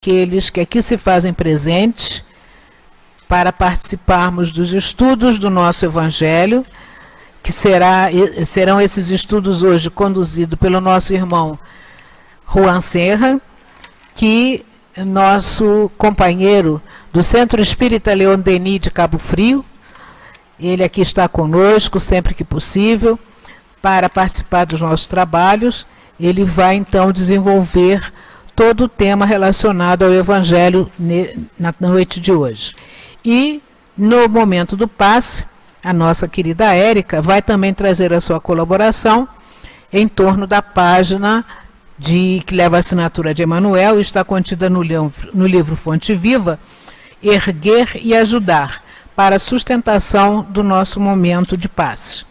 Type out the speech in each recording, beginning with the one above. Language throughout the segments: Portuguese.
aqueles que aqui se fazem presentes para participarmos dos estudos do nosso Evangelho, que serão esses estudos hoje conduzidos pelo nosso irmão Juan Serra, que é nosso companheiro do Centro Espírita Leon Denis de Cabo Frio. Ele aqui está conosco sempre que possível para participar dos nossos trabalhos. Ele vai então desenvolver todo o tema relacionado ao Evangelho na noite de hoje. E no momento do passe, a nossa querida Érica vai também trazer a sua colaboração em torno da página que leva a assinatura de Emmanuel e está contida no livro Fonte Viva, Erguer e Ajudar, para a sustentação do nosso momento de passe.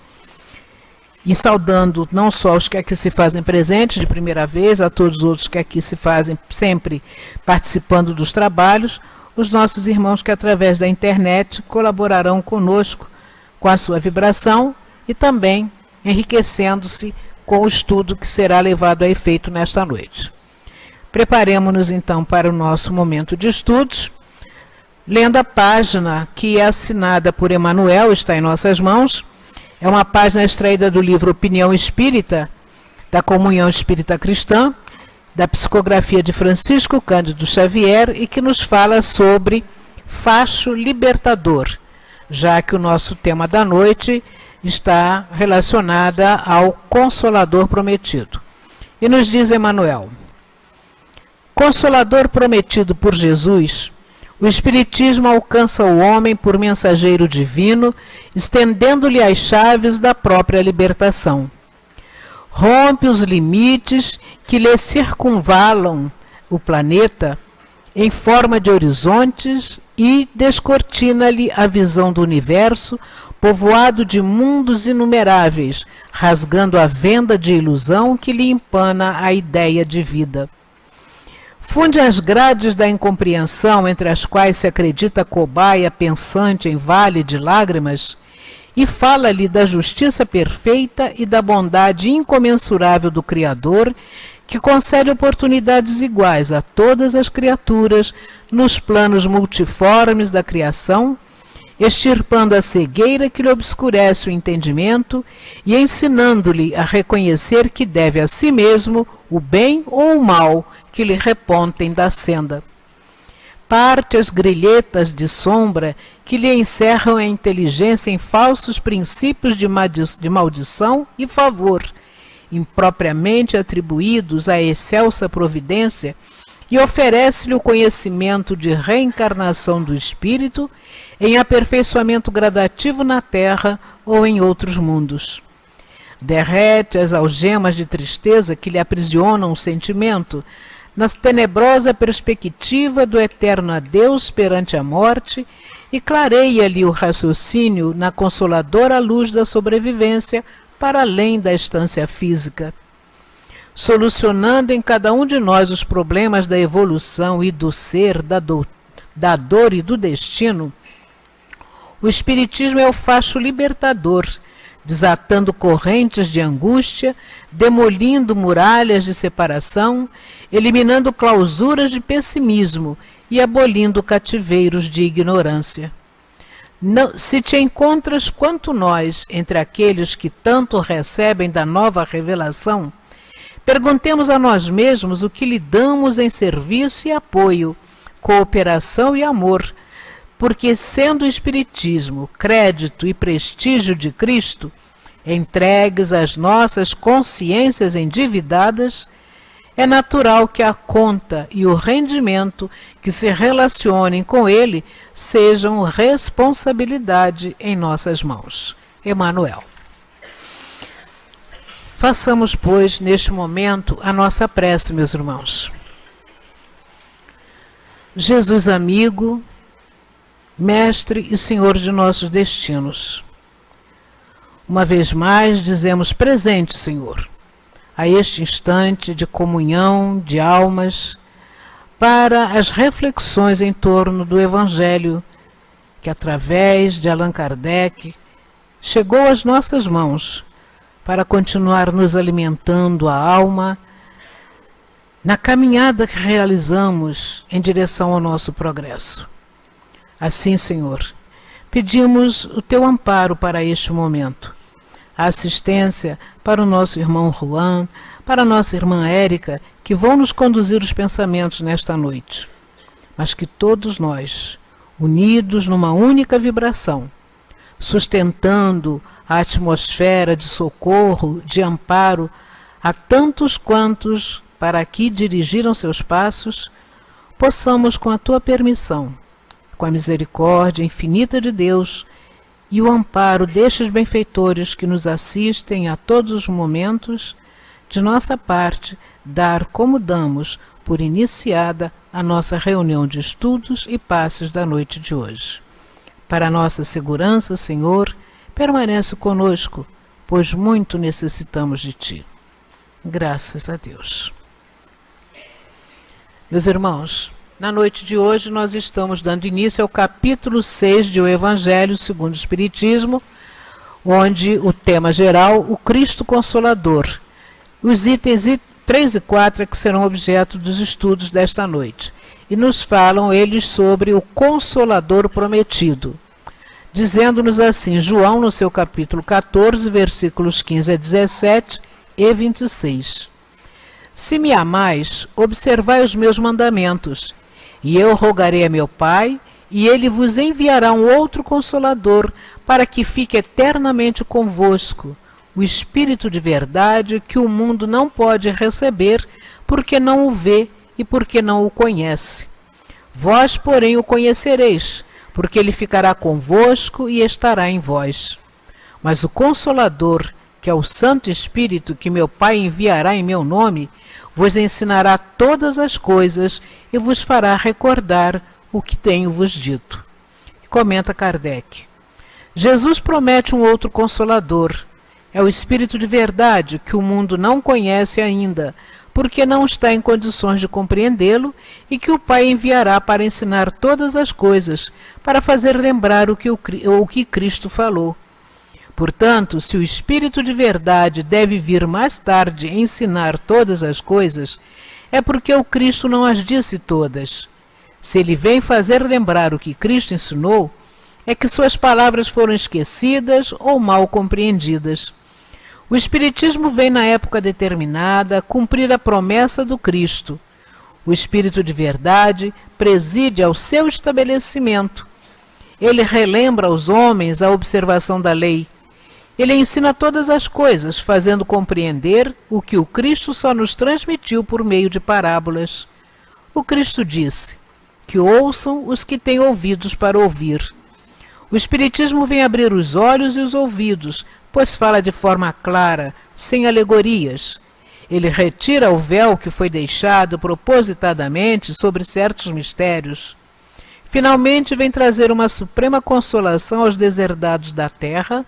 E saudando não só os que aqui se fazem presentes de primeira vez, a todos os outros que aqui se fazem sempre participando dos trabalhos, os nossos irmãos que através da internet colaborarão conosco com a sua vibração e também enriquecendo-se com o estudo que será levado a efeito nesta noite. Preparemos-nos então para o nosso momento de estudos, lendo a página que é assinada por Emmanuel, está em nossas mãos. É uma página extraída do livro Opinião Espírita, da Comunhão Espírita Cristã, da psicografia de Francisco Cândido Xavier, e que nos fala sobre facho libertador, já que o nosso tema da noite está relacionada ao Consolador Prometido. E nos diz Emmanuel: Consolador prometido por Jesus, o Espiritismo alcança o homem por mensageiro divino, estendendo-lhe as chaves da própria libertação. Rompe os limites que lhe circunvalam o planeta em forma de horizontes e descortina-lhe a visão do universo, povoado de mundos inumeráveis, rasgando a venda de ilusão que lhe empana a ideia de vida. Funde as grades da incompreensão entre as quais se acredita cobaia pensante em vale de lágrimas e fala-lhe da justiça perfeita e da bondade incomensurável do Criador, que concede oportunidades iguais a todas as criaturas nos planos multiformes da criação, extirpando a cegueira que lhe obscurece o entendimento e ensinando-lhe a reconhecer que deve a si mesmo o bem ou o mal que lhe repontem da senda. Parte as grilhetas de sombra que lhe encerram a inteligência em falsos princípios de maldição e favor, impropriamente atribuídos à excelsa providência, e oferece-lhe o conhecimento de reencarnação do espírito em aperfeiçoamento gradativo na terra ou em outros mundos. Derrete as algemas de tristeza que lhe aprisionam o sentimento, na tenebrosa perspectiva do eterno adeus perante a morte, e clareia-lhe o raciocínio na consoladora luz da sobrevivência para além da estância física. Solucionando em cada um de nós os problemas da evolução e do ser, da dor e do destino, o Espiritismo é o facho libertador, desatando correntes de angústia, demolindo muralhas de separação, eliminando clausuras de pessimismo e abolindo cativeiros de ignorância. Não, se te encontras quanto nós entre aqueles que tanto recebem da nova revelação, perguntemos a nós mesmos o que lhe damos em serviço e apoio, cooperação e amor, porque sendo o Espiritismo crédito e prestígio de Cristo, entregues às nossas consciências endividadas, é natural que a conta e o rendimento que se relacionem com ele sejam responsabilidade em nossas mãos. Emmanuel. Façamos, pois, neste momento, a nossa prece, meus irmãos. Jesus amigo, Mestre e Senhor de nossos destinos, uma vez mais dizemos presente, Senhor, a este instante de comunhão de almas, para as reflexões em torno do Evangelho, que através de Allan Kardec chegou às nossas mãos, para continuar nos alimentando a alma na caminhada que realizamos em direção ao nosso progresso. Assim, Senhor, pedimos o teu amparo para este momento, a assistência para o nosso irmão Juan, para a nossa irmã Érica, que vão nos conduzir os pensamentos nesta noite, mas que todos nós, unidos numa única vibração, sustentando a atmosfera de socorro, de amparo a tantos quantos para aqui dirigiram seus passos, possamos, com a tua permissão, com a misericórdia infinita de Deus e o amparo destes benfeitores que nos assistem a todos os momentos, de nossa parte, dar como damos por iniciada a nossa reunião de estudos e passes da noite de hoje. Para nossa segurança, Senhor, permanece conosco, pois muito necessitamos de Ti. Graças a Deus. Meus irmãos, na noite de hoje nós estamos dando início ao capítulo 6 de O Evangelho segundo o Espiritismo, onde o tema geral, o Cristo Consolador. Os itens 3 e 4 é que serão objeto dos estudos desta noite. E nos falam eles sobre o Consolador prometido, dizendo-nos assim, João no seu capítulo 14, versículos 15 a 17 e 26. Se me amais, observai os meus mandamentos, e eu rogarei a meu Pai, e ele vos enviará um outro Consolador, para que fique eternamente convosco, o Espírito de verdade que o mundo não pode receber, porque não o vê e porque não o conhece. Vós, porém, o conhecereis, porque ele ficará convosco e estará em vós. Mas o Consolador, que é o Santo Espírito que meu Pai enviará em meu nome, vos ensinará todas as coisas e vos fará recordar o que tenho-vos dito. Comenta Kardec. Jesus promete um outro Consolador. É o Espírito de verdade que o mundo não conhece ainda, porque não está em condições de compreendê-lo, e que o Pai enviará para ensinar todas as coisas, para fazer lembrar o que Cristo falou. Portanto, se o Espírito de verdade deve vir mais tarde ensinar todas as coisas, é porque o Cristo não as disse todas. Se ele vem fazer lembrar o que Cristo ensinou, é que suas palavras foram esquecidas ou mal compreendidas. O Espiritismo vem na época determinada cumprir a promessa do Cristo. O Espírito de verdade preside ao seu estabelecimento. Ele relembra aos homens a observação da lei. Ele ensina todas as coisas, fazendo compreender o que o Cristo só nos transmitiu por meio de parábolas. O Cristo disse, que ouçam os que têm ouvidos para ouvir. O Espiritismo vem abrir os olhos e os ouvidos, pois fala de forma clara, sem alegorias. Ele retira o véu que foi deixado propositadamente sobre certos mistérios. Finalmente vem trazer uma suprema consolação aos deserdados da terra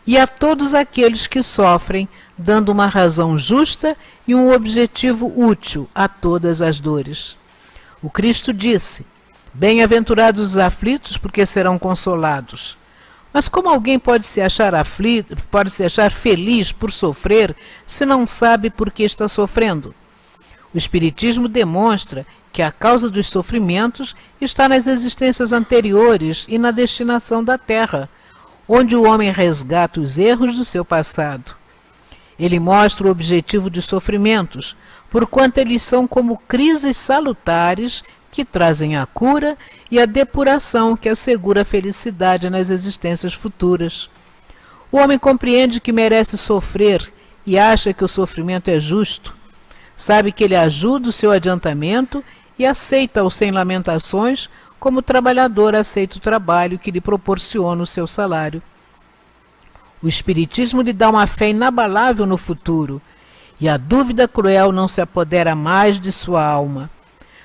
e a todos aqueles que sofrem, dando uma razão justa e um objetivo útil a todas as dores. O Cristo disse, bem-aventurados os aflitos, porque serão consolados. Mas como alguém pode se achar aflito, pode se achar feliz por sofrer, se não sabe por que está sofrendo? O Espiritismo demonstra que a causa dos sofrimentos está nas existências anteriores e na destinação da Terra, onde o homem resgata os erros do seu passado. Ele mostra o objetivo dos sofrimentos, porquanto eles são como crises salutares que trazem a cura e a depuração que assegura a felicidade nas existências futuras. O homem compreende que merece sofrer e acha que o sofrimento é justo. Sabe que ele ajuda o seu adiantamento e aceita-o sem lamentações, como o trabalhador aceita o trabalho que lhe proporciona o seu salário. O Espiritismo lhe dá uma fé inabalável no futuro, e a dúvida cruel não se apodera mais de sua alma.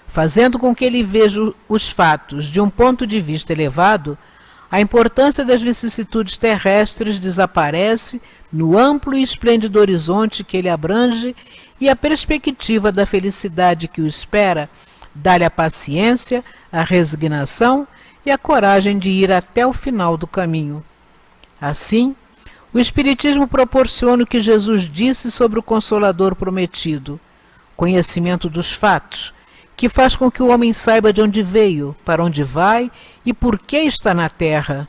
Fazendo com que ele veja os fatos de um ponto de vista elevado, a importância das vicissitudes terrestres desaparece no amplo e esplêndido horizonte que ele abrange, e a perspectiva da felicidade que o espera dá-lhe a paciência, a resignação e a coragem de ir até o final do caminho. Assim, o Espiritismo proporciona o que Jesus disse sobre o Consolador prometido. conhecimento dos fatos, que faz com que o homem saiba de onde veio, para onde vai e por que está na terra.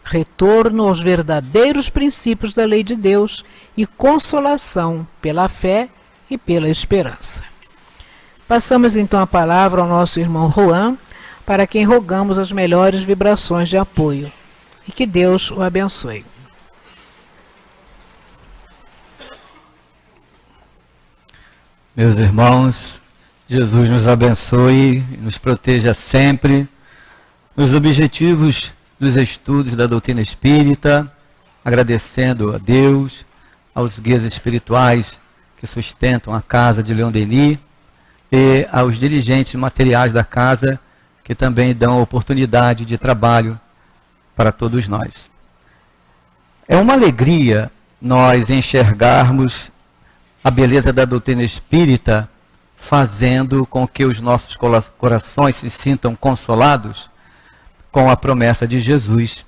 Retorno aos verdadeiros princípios da lei de Deus e consolação pela fé e pela esperança. Passamos então a palavra ao nosso irmão Juan, para quem rogamos as melhores vibrações de apoio. E que Deus o abençoe. Meus irmãos, Jesus nos abençoe e nos proteja sempre nos objetivos dos estudos da doutrina espírita, agradecendo a Deus, aos guias espirituais que sustentam a casa de Leon Denis e aos dirigentes materiais da casa que também dão oportunidade de trabalho para todos nós. É uma alegria nós enxergarmos a beleza da doutrina espírita fazendo com que os nossos corações se sintam consolados com a promessa de Jesus.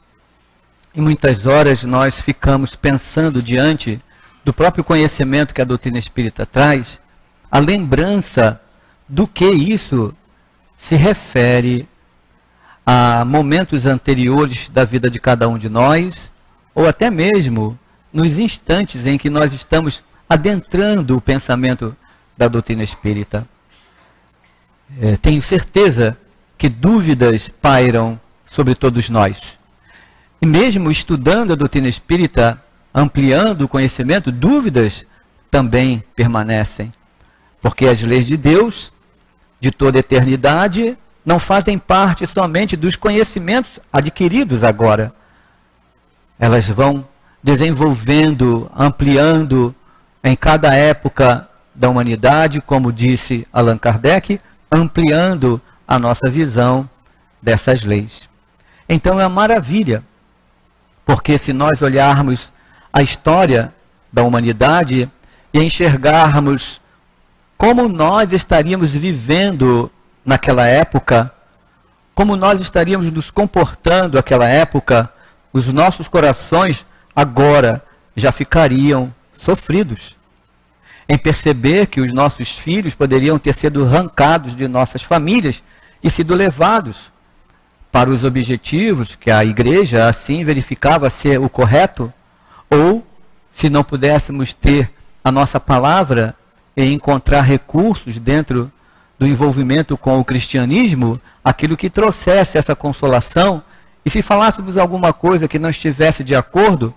E muitas horas nós ficamos pensando diante do próprio conhecimento que a doutrina espírita traz, a lembrança do que isso se refere a momentos anteriores da vida de cada um de nós, ou até mesmo nos instantes em que nós estamos adentrando o pensamento da doutrina espírita. Tenho certeza que dúvidas pairam sobre todos nós. E mesmo estudando a doutrina espírita, ampliando o conhecimento, dúvidas também permanecem. Porque as leis de Deus, de toda a eternidade, não fazem parte somente dos conhecimentos adquiridos agora. Elas vão desenvolvendo, ampliando em cada época da humanidade, como disse Allan Kardec, ampliando a nossa visão dessas leis. Então é uma maravilha, porque se nós olharmos a história da humanidade e enxergarmos como nós estaríamos vivendo naquela época, como nós estaríamos nos comportando naquela época, os nossos corações agora já ficariam sofridos em perceber que os nossos filhos poderiam ter sido arrancados de nossas famílias e sido levados para os objetivos que a igreja assim verificava ser o correto, ou se não pudéssemos ter a nossa palavra e encontrar recursos dentro do envolvimento com o cristianismo, aquilo que trouxesse essa consolação, e se falássemos alguma coisa que não estivesse de acordo,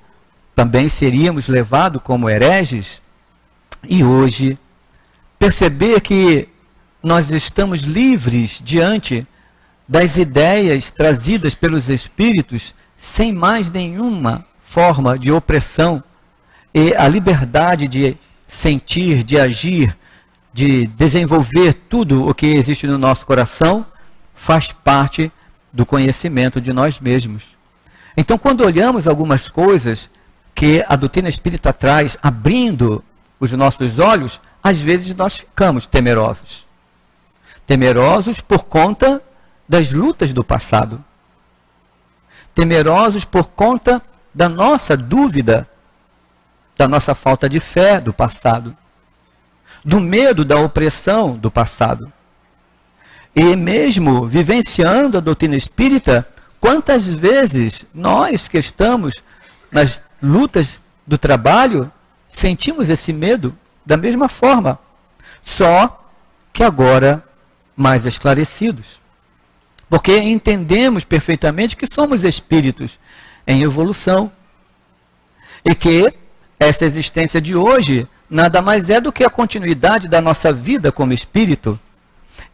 também seríamos levados como hereges. E hoje, perceber que nós estamos livres diante das ideias trazidas pelos espíritos, sem mais nenhuma forma de opressão, e a liberdade de sentir, de agir, de desenvolver tudo o que existe no nosso coração, faz parte do conhecimento de nós mesmos. Então, quando olhamos algumas coisas que a doutrina espírita traz, abrindo os nossos olhos, às vezes nós ficamos temerosos. Temerosos por conta das lutas do passado. Temerosos por conta da nossa dúvida, da nossa falta de fé do passado, do medo da opressão do passado. E mesmo vivenciando a doutrina espírita, quantas vezes nós que estamos nas lutas do trabalho, sentimos esse medo da mesma forma, só que agora mais esclarecidos. Porque entendemos perfeitamente que somos espíritos em evolução e que esta existência de hoje nada mais é do que a continuidade da nossa vida como espírito,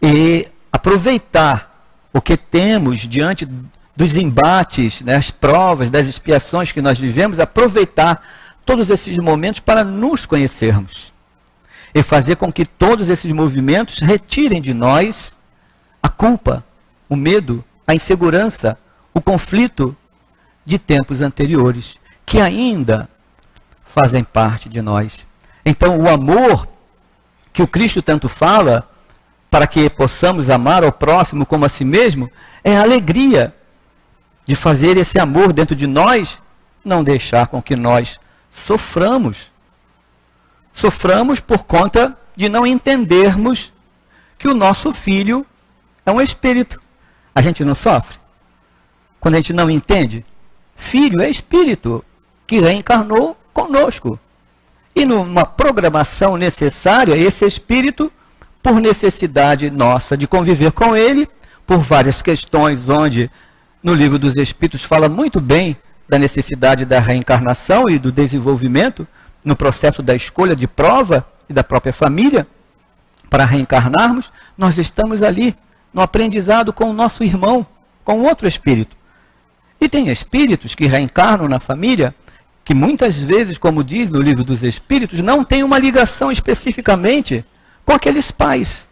e aproveitar o que temos diante dos embates, né, as provas, das expiações que nós vivemos, aproveitar todos esses momentos para nos conhecermos e fazer com que todos esses movimentos retirem de nós a culpa, o medo, a insegurança, o conflito de tempos anteriores, que ainda fazem parte de nós. Então, o amor que o Cristo tanto fala, para que possamos amar ao próximo como a si mesmo, é a alegria de fazer esse amor dentro de nós, não deixar com que nós soframos. Soframos por conta de não entendermos que o nosso filho é um espírito. A gente não sofre? Quando a gente não entende? Filho é espírito que reencarnou conosco. E numa programação necessária, esse espírito, por necessidade nossa de conviver com ele, por várias questões onde no Livro dos Espíritos fala muito bem da necessidade da reencarnação e do desenvolvimento no processo da escolha de prova e da própria família, para reencarnarmos, nós estamos ali no aprendizado com o nosso irmão, com outro espírito. E tem espíritos que reencarnam na família, que muitas vezes, como diz no Livro dos Espíritos, não tem uma ligação especificamente com aqueles pais,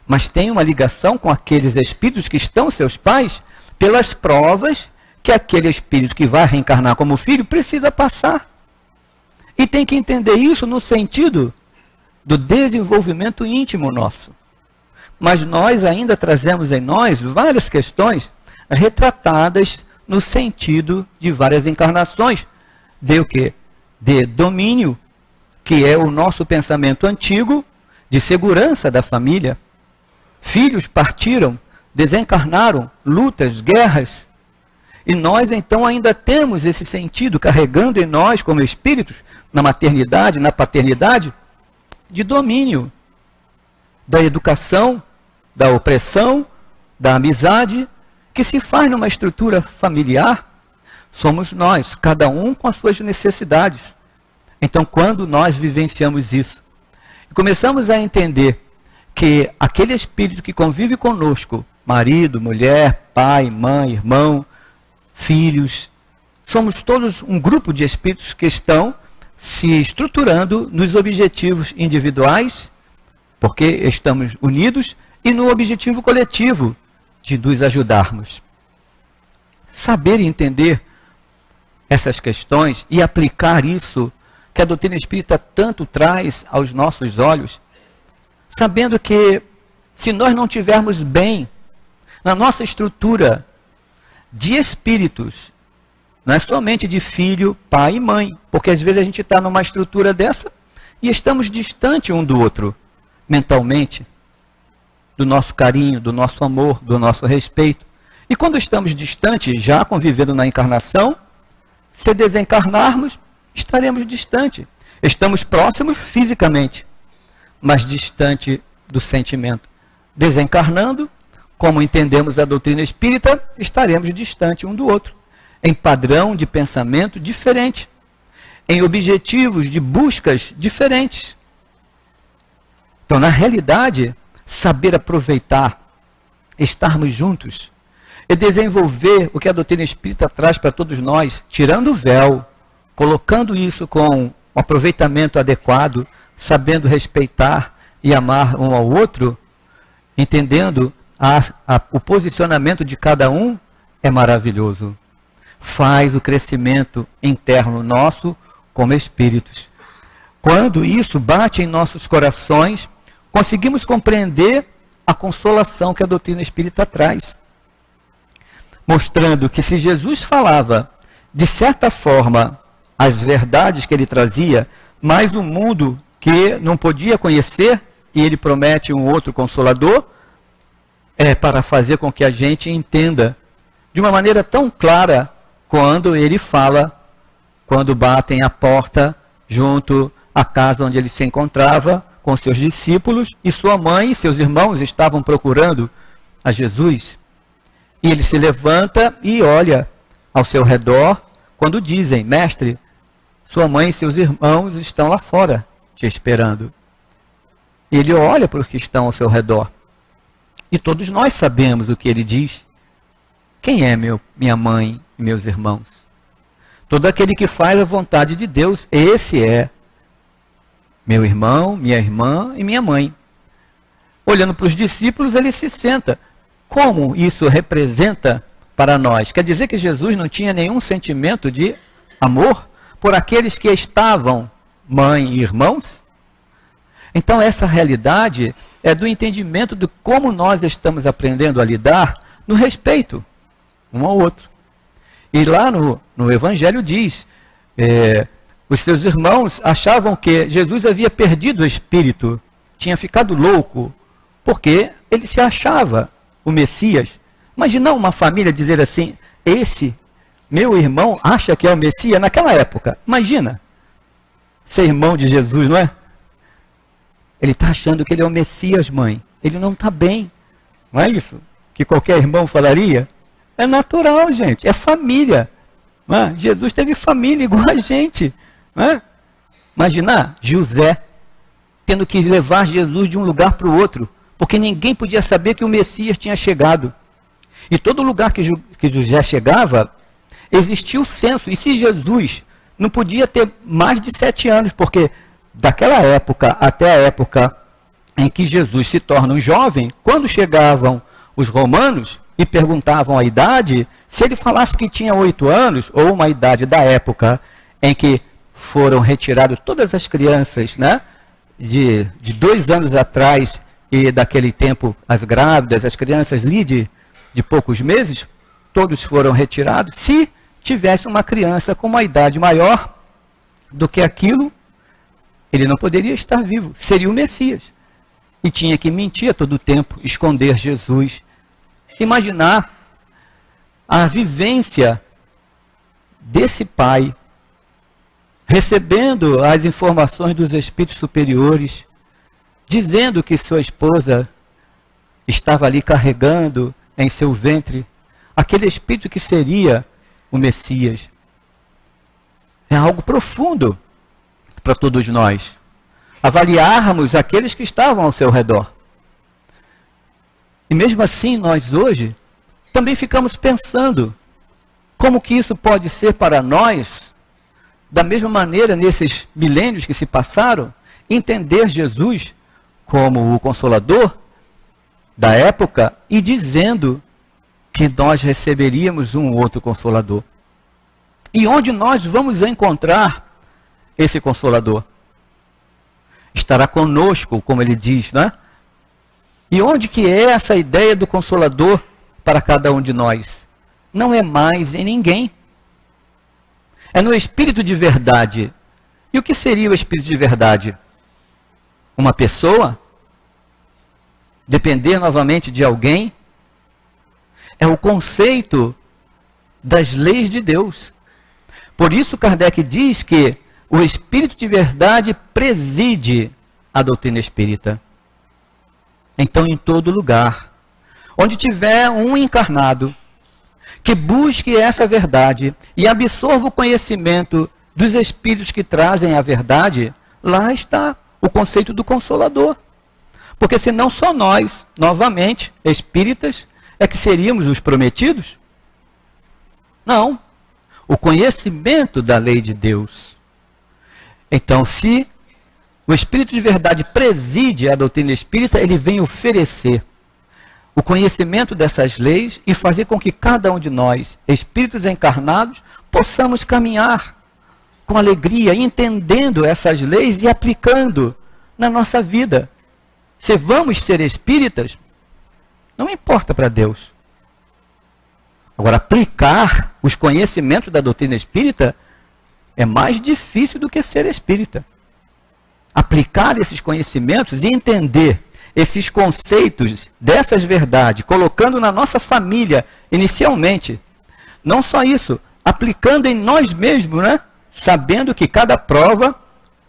mas tem uma ligação com aqueles espíritos que estão seus pais, pelas provas que aquele espírito que vai reencarnar como filho precisa passar. E tem que entender isso no sentido do desenvolvimento íntimo nosso. Mas nós ainda trazemos em nós várias questões retratadas no sentido de várias encarnações. De o quê? De domínio, que é o nosso pensamento antigo, de segurança da família. Filhos partiram, desencarnaram, lutas, guerras. E nós então ainda temos esse sentido carregando em nós como espíritos, na maternidade, na paternidade, de domínio, da educação, da opressão, da amizade, que se faz numa estrutura familiar. Somos nós, cada um com as suas necessidades. Então, quando nós vivenciamos isso, e começamos a entender que aquele espírito que convive conosco, marido, mulher, pai, mãe, irmão, filhos, somos todos um grupo de espíritos que estão se estruturando nos objetivos individuais, porque estamos unidos, e no objetivo coletivo de nos ajudarmos. Saber entender essas questões e aplicar isso que a doutrina espírita tanto traz aos nossos olhos, sabendo que se nós não tivermos bem na nossa estrutura de espíritos, não é somente de filho, pai e mãe, porque às vezes a gente está numa estrutura dessa e estamos distante um do outro, mentalmente, do nosso carinho, do nosso amor, do nosso respeito. E quando estamos distantes, já convivendo na encarnação, se desencarnarmos, estaremos distantes. Estamos próximos fisicamente, mas distante do sentimento. Desencarnando, como entendemos a doutrina espírita, estaremos distante um do outro, em padrão de pensamento diferente, em objetivos de buscas diferentes. Então, na realidade, saber aproveitar, estarmos juntos, e desenvolver o que a doutrina espírita traz para todos nós, tirando o véu, colocando isso com um aproveitamento adequado, sabendo respeitar e amar um ao outro, entendendo o posicionamento de cada um, é maravilhoso. Faz o crescimento interno nosso como espíritos. Quando isso bate em nossos corações, conseguimos compreender a consolação que a doutrina espírita traz. Mostrando que se Jesus falava, de certa forma, as verdades que ele trazia, mas no mundo que não podia conhecer, e ele promete um outro consolador, é para fazer com que a gente entenda de uma maneira tão clara quando ele fala, quando batem a porta junto à casa onde ele se encontrava com seus discípulos, e sua mãe e seus irmãos estavam procurando a Jesus. E ele se levanta e olha ao seu redor, quando dizem: mestre, sua mãe e seus irmãos estão lá fora te esperando. E ele olha para os que estão ao seu redor. E todos nós sabemos o que ele diz. Quem é minha mãe e meus irmãos? Todo aquele que faz a vontade de Deus, esse é meu irmão, minha irmã e minha mãe. Olhando para os discípulos, ele se senta. Como isso representa para nós? Quer dizer que Jesus não tinha nenhum sentimento de amor por aqueles que estavam mãe e irmãos? Então essa realidade é do entendimento de como nós estamos aprendendo a lidar no respeito um ao outro. E lá no Evangelho diz, os seus irmãos achavam que Jesus havia perdido o espírito tinha ficado louco, porque ele se achava o Messias. Imagina uma família dizer assim, esse meu irmão acha que é o Messias naquela época. Imagina, ser irmão de Jesus, não é? Ele está achando que ele é o Messias, mãe. Ele não está bem. Não é isso que qualquer irmão falaria? É natural, gente. É família. Não é? Jesus teve família igual a gente. Não é? Imagina José tendo que levar Jesus de um lugar para o outro, porque ninguém podia saber que o Messias tinha chegado. E todo lugar que José chegava, existia o censo. E se Jesus não podia ter mais de 7 anos, porque daquela época até a época em que Jesus se torna um jovem, quando chegavam os romanos e perguntavam a idade, se ele falasse que tinha 8 anos, ou uma idade da época em que foram retiradas todas as crianças, né, de 2 anos atrás, e daquele tempo as grávidas, as crianças ali de poucos meses, todos foram retirados. Se tivesse uma criança com uma idade maior do que aquilo, ele não poderia estar vivo, seria o Messias. E tinha que mentir a todo tempo, esconder Jesus. Imaginar a vivência desse pai, recebendo as informações dos espíritos superiores, dizendo que sua esposa estava ali carregando em seu ventre aquele espírito que seria o Messias. É algo profundo para todos nós avaliarmos aqueles que estavam ao seu redor. E mesmo assim, nós hoje também ficamos pensando como que isso pode ser para nós, da mesma maneira, nesses milênios que se passaram, entender Jesus como o Consolador da época e dizendo que nós receberíamos um outro Consolador. E onde nós vamos encontrar esse Consolador? Estará conosco, como ele diz, né? E onde que é essa ideia do Consolador para cada um de nós? Não é mais em ninguém. É no Espírito de verdade. E o que seria o Espírito de verdade? Uma pessoa? Depender novamente de alguém? É o conceito das leis de Deus. Por isso Kardec diz que o Espírito de verdade preside a doutrina espírita. Então, em todo lugar, onde tiver um encarnado que busque essa verdade e absorva o conhecimento dos espíritos que trazem a verdade, lá está o conceito do Consolador. Porque senão só nós, novamente, espíritas, é que seríamos os prometidos? Não. O conhecimento da lei de Deus. Então, se o Espírito de verdade preside a doutrina espírita, ele vem oferecer o conhecimento dessas leis e fazer com que cada um de nós, espíritos encarnados, possamos caminhar com alegria, entendendo essas leis e aplicando na nossa vida. Se vamos ser espíritas, não importa para Deus. Agora, aplicar os conhecimentos da doutrina espírita é mais difícil do que ser espírita. Aplicar esses conhecimentos e entender esses conceitos dessas verdades, colocando na nossa família inicialmente. Não só isso, aplicando em nós mesmos, né? Sabendo que cada prova,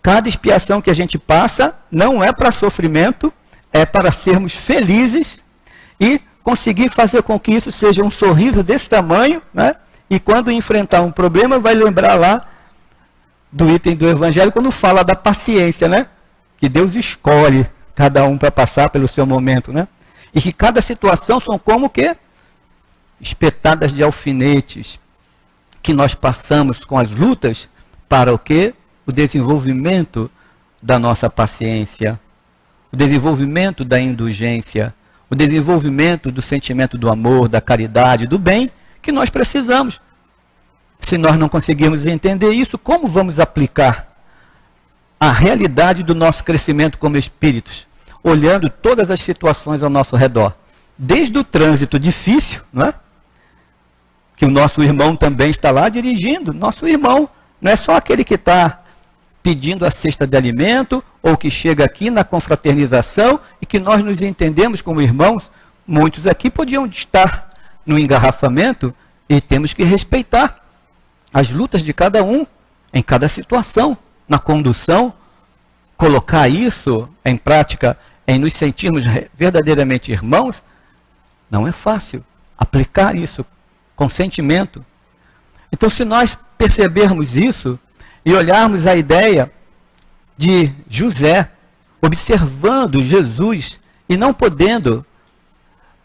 cada expiação que a gente passa, não é para sofrimento, é para sermos felizes e conseguir fazer com que isso seja um sorriso desse tamanho, né? E quando enfrentar um problema, vai lembrar lá do item do Evangelho, quando fala da paciência, né? Que Deus escolhe cada um para passar pelo seu momento, né? E que cada situação são como que espetadas de alfinetes que nós passamos com as lutas para o quê? O desenvolvimento da nossa paciência, o desenvolvimento da indulgência, o desenvolvimento do sentimento do amor, da caridade, do bem que nós precisamos. Se nós não conseguirmos entender isso, como vamos aplicar a realidade do nosso crescimento como espíritos, olhando todas as situações ao nosso redor? Desde o trânsito difícil, não é? Que o nosso irmão também está lá dirigindo. Nosso irmão não é só aquele que está pedindo a cesta de alimento, ou que chega aqui na confraternização e que nós nos entendemos como irmãos. Muitos aqui podiam estar no engarrafamento e temos que respeitar as lutas de cada um em cada situação, na condução. Colocar isso em prática, em nos sentirmos verdadeiramente irmãos, não é fácil. Aplicar isso com sentimento. Então, se nós percebermos isso e olharmos a ideia de José observando Jesus e não podendo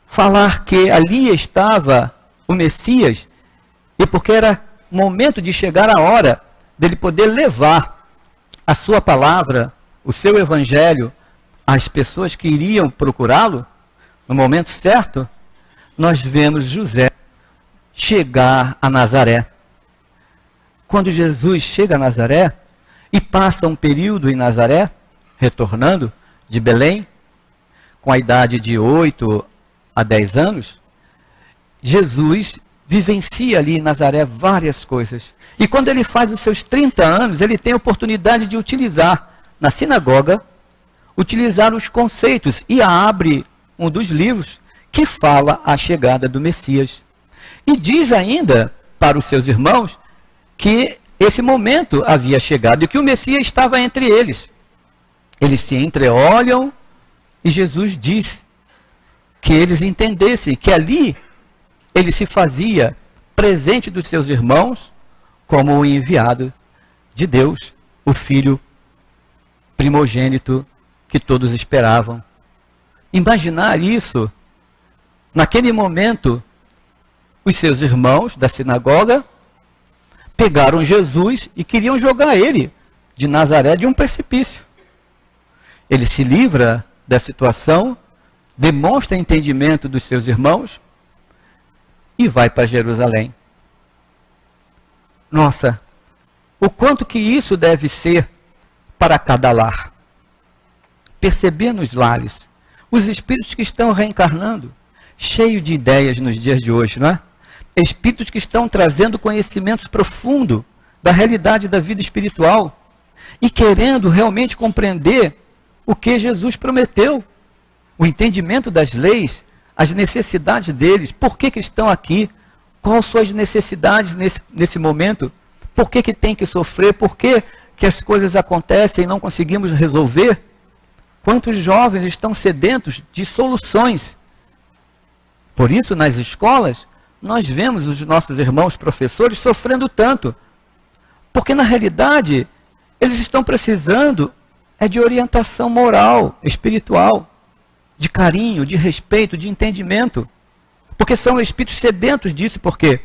falar que ali estava o Messias, e porque era momento de chegar a hora dele poder levar a sua palavra, o seu evangelho, às pessoas que iriam procurá-lo, no momento certo, nós vemos José chegar a Nazaré. Quando Jesus chega a Nazaré e passa um período em Nazaré, retornando de Belém, com a idade de 8 a 10 anos, Jesus vivencia ali em Nazaré várias coisas. E quando ele faz os seus 30 anos, ele tem a oportunidade de utilizar na sinagoga, utilizar os conceitos, e abre um dos livros que fala a chegada do Messias. E diz ainda para os seus irmãos que esse momento havia chegado e que o Messias estava entre eles. Eles se entreolham e Jesus diz que eles entendessem que ali ele se fazia presente dos seus irmãos como o enviado de Deus, o Filho primogênito que todos esperavam. Imaginar isso, naquele momento, os seus irmãos da sinagoga pegaram Jesus e queriam jogar ele de Nazaré de um precipício. Ele se livra da situação, demonstra entendimento dos seus irmãos e vai para Jerusalém. Nossa, o quanto que isso deve ser para cada lar. Perceber nos lares os espíritos que estão reencarnando, cheio de ideias nos dias de hoje, não é? Espíritos que estão trazendo conhecimentos profundos da realidade da vida espiritual e querendo realmente compreender o que Jesus prometeu, o entendimento das leis, as necessidades deles, por que estão aqui, quais suas necessidades nesse momento, por que tem que sofrer, por que as coisas acontecem e não conseguimos resolver. Quantos jovens estão sedentos de soluções. Por isso, nas escolas, nós vemos os nossos irmãos professores sofrendo tanto. Porque, na realidade, eles estão precisando de orientação moral, espiritual, de carinho, de respeito, de entendimento. Porque são espíritos sedentos disso, porque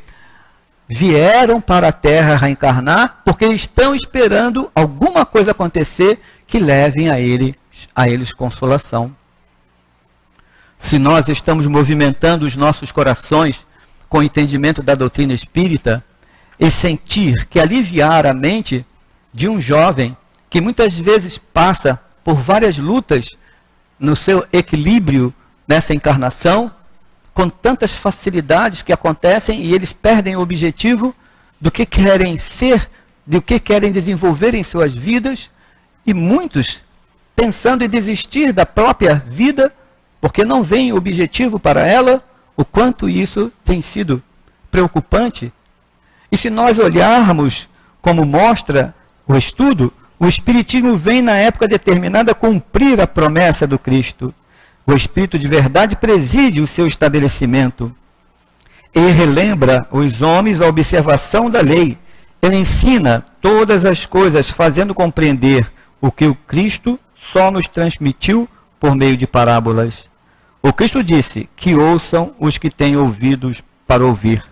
vieram para a Terra reencarnar, porque estão esperando alguma coisa acontecer que levem a eles consolação. Se nós estamos movimentando os nossos corações com o entendimento da doutrina espírita e sentir que aliviar a mente de um jovem que muitas vezes passa por várias lutas no seu equilíbrio nessa encarnação, com tantas facilidades que acontecem e eles perdem o objetivo do que querem ser, do que querem desenvolver em suas vidas, e muitos pensando em desistir da própria vida, porque não vem objetivo para ela, o quanto isso tem sido preocupante. E se nós olharmos como mostra o estudo, o Espiritismo vem na época determinada cumprir a promessa do Cristo. O Espírito de verdade preside o seu estabelecimento e relembra os homens a observação da lei. Ele ensina todas as coisas, fazendo compreender o que o Cristo só nos transmitiu por meio de parábolas. O Cristo disse que ouçam os que têm ouvidos para ouvir.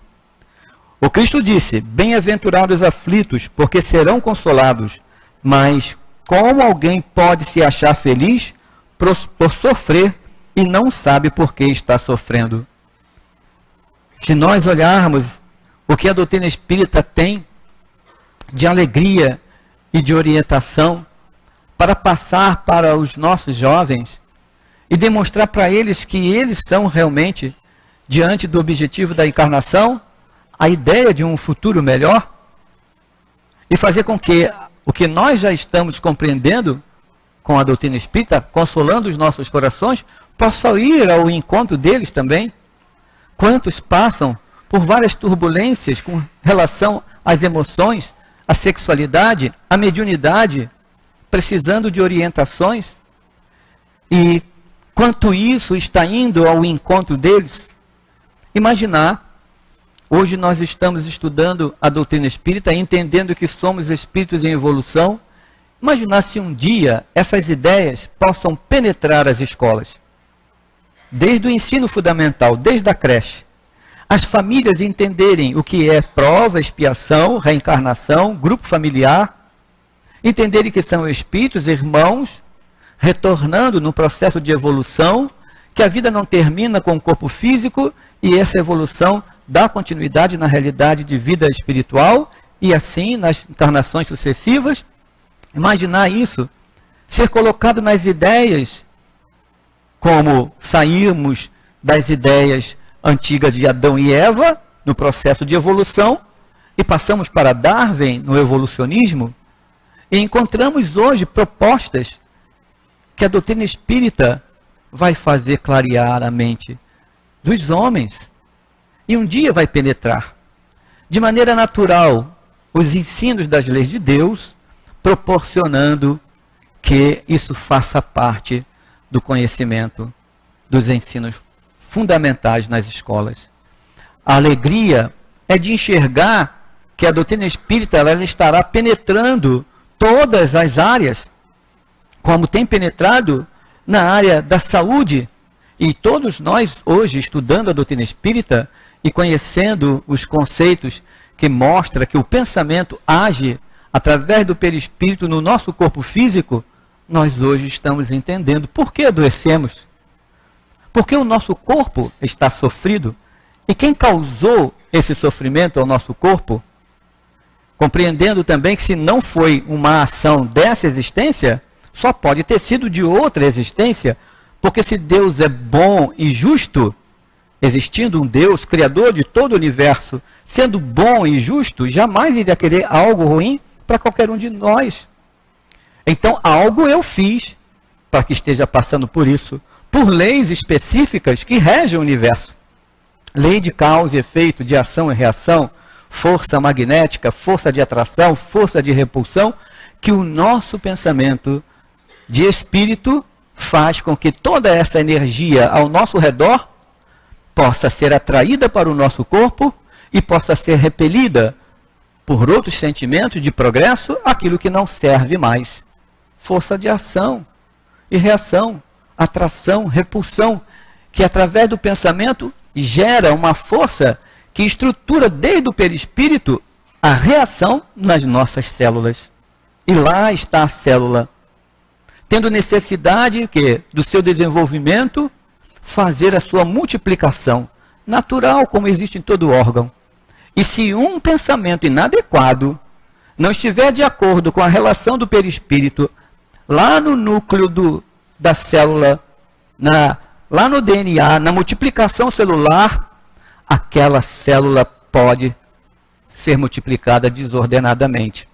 O Cristo disse, bem-aventurados aflitos, porque serão consolados. Mas como alguém pode se achar feliz por sofrer e não sabe por que está sofrendo? Se nós olharmos o que a doutrina espírita tem de alegria e de orientação para passar para os nossos jovens e demonstrar para eles que eles são realmente, diante do objetivo da encarnação, a ideia de um futuro melhor, e fazer com que o que nós já estamos compreendendo com a doutrina espírita, consolando os nossos corações, possa ir ao encontro deles também. Quantos passam por várias turbulências com relação às emoções, à sexualidade, à mediunidade, precisando de orientações? E quanto isso está indo ao encontro deles? Imaginar, hoje nós estamos estudando a doutrina espírita, entendendo que somos espíritos em evolução. Imaginar se um dia essas ideias possam penetrar as escolas. Desde o ensino fundamental, desde a creche. As famílias entenderem o que é prova, expiação, reencarnação, grupo familiar. Entenderem que são espíritos, irmãos, retornando no processo de evolução, que a vida não termina com o corpo físico e essa evolução dá continuidade na realidade de vida espiritual e assim nas encarnações sucessivas. Imaginar isso, ser colocado nas ideias, como sairmos das ideias antigas de Adão e Eva, no processo de evolução, e passamos para Darwin, no evolucionismo, e encontramos hoje propostas que a doutrina espírita vai fazer clarear a mente dos homens, e um dia vai penetrar, de maneira natural, os ensinos das leis de Deus, proporcionando que isso faça parte do conhecimento dos ensinos fundamentais nas escolas. A alegria é de enxergar que a doutrina espírita ela estará penetrando todas as áreas, como tem penetrado na área da saúde. E todos nós hoje, estudando a doutrina espírita e conhecendo os conceitos que mostram que o pensamento age através do perispírito no nosso corpo físico, nós hoje estamos entendendo por que adoecemos. Porque o nosso corpo está sofrido. E quem causou esse sofrimento ao nosso corpo, compreendendo também que se não foi uma ação dessa existência, só pode ter sido de outra existência, porque se Deus é bom e justo, existindo um Deus, criador de todo o universo, sendo bom e justo, jamais iria querer algo ruim para qualquer um de nós. Então, algo eu fiz para que esteja passando por isso, por leis específicas que regem o universo. Lei de causa e efeito, de ação e reação, força magnética, força de atração, força de repulsão, que o nosso pensamento de espírito faz com que toda essa energia ao nosso redor possa ser atraída para o nosso corpo e possa ser repelida por outros sentimentos de progresso, aquilo que não serve mais. Força de ação e reação, atração, repulsão, que através do pensamento gera uma força que estrutura desde o perispírito a reação nas nossas células. E lá está a célula, tendo necessidade do seu desenvolvimento, fazer a sua multiplicação, natural como existe em todo órgão. E se um pensamento inadequado não estiver de acordo com a relação do perispírito, lá no núcleo da célula, lá no DNA, na multiplicação celular, aquela célula pode ser multiplicada desordenadamente.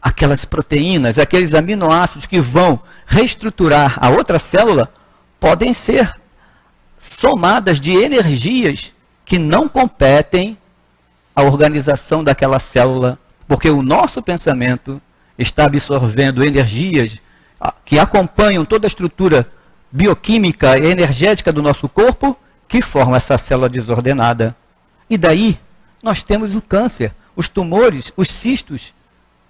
Aquelas proteínas, aqueles aminoácidos que vão reestruturar a outra célula, podem ser somadas de energias que não competem à organização daquela célula, porque o nosso pensamento está absorvendo energias que acompanham toda a estrutura bioquímica e energética do nosso corpo, que formam essa célula desordenada. E daí nós temos o câncer, os tumores, os cistos.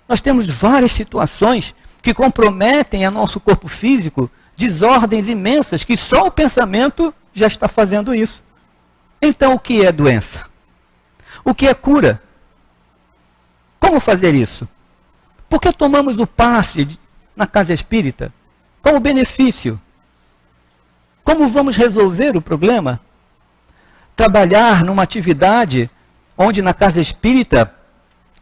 Nós temos várias situações que comprometem a nosso corpo físico, desordens imensas, que só o pensamento já está fazendo isso. Então, o que é doença? O que é cura? Como fazer isso? Por que tomamos o passe na casa espírita? Como benefício? Como vamos resolver o problema? Trabalhar numa atividade onde na casa espírita,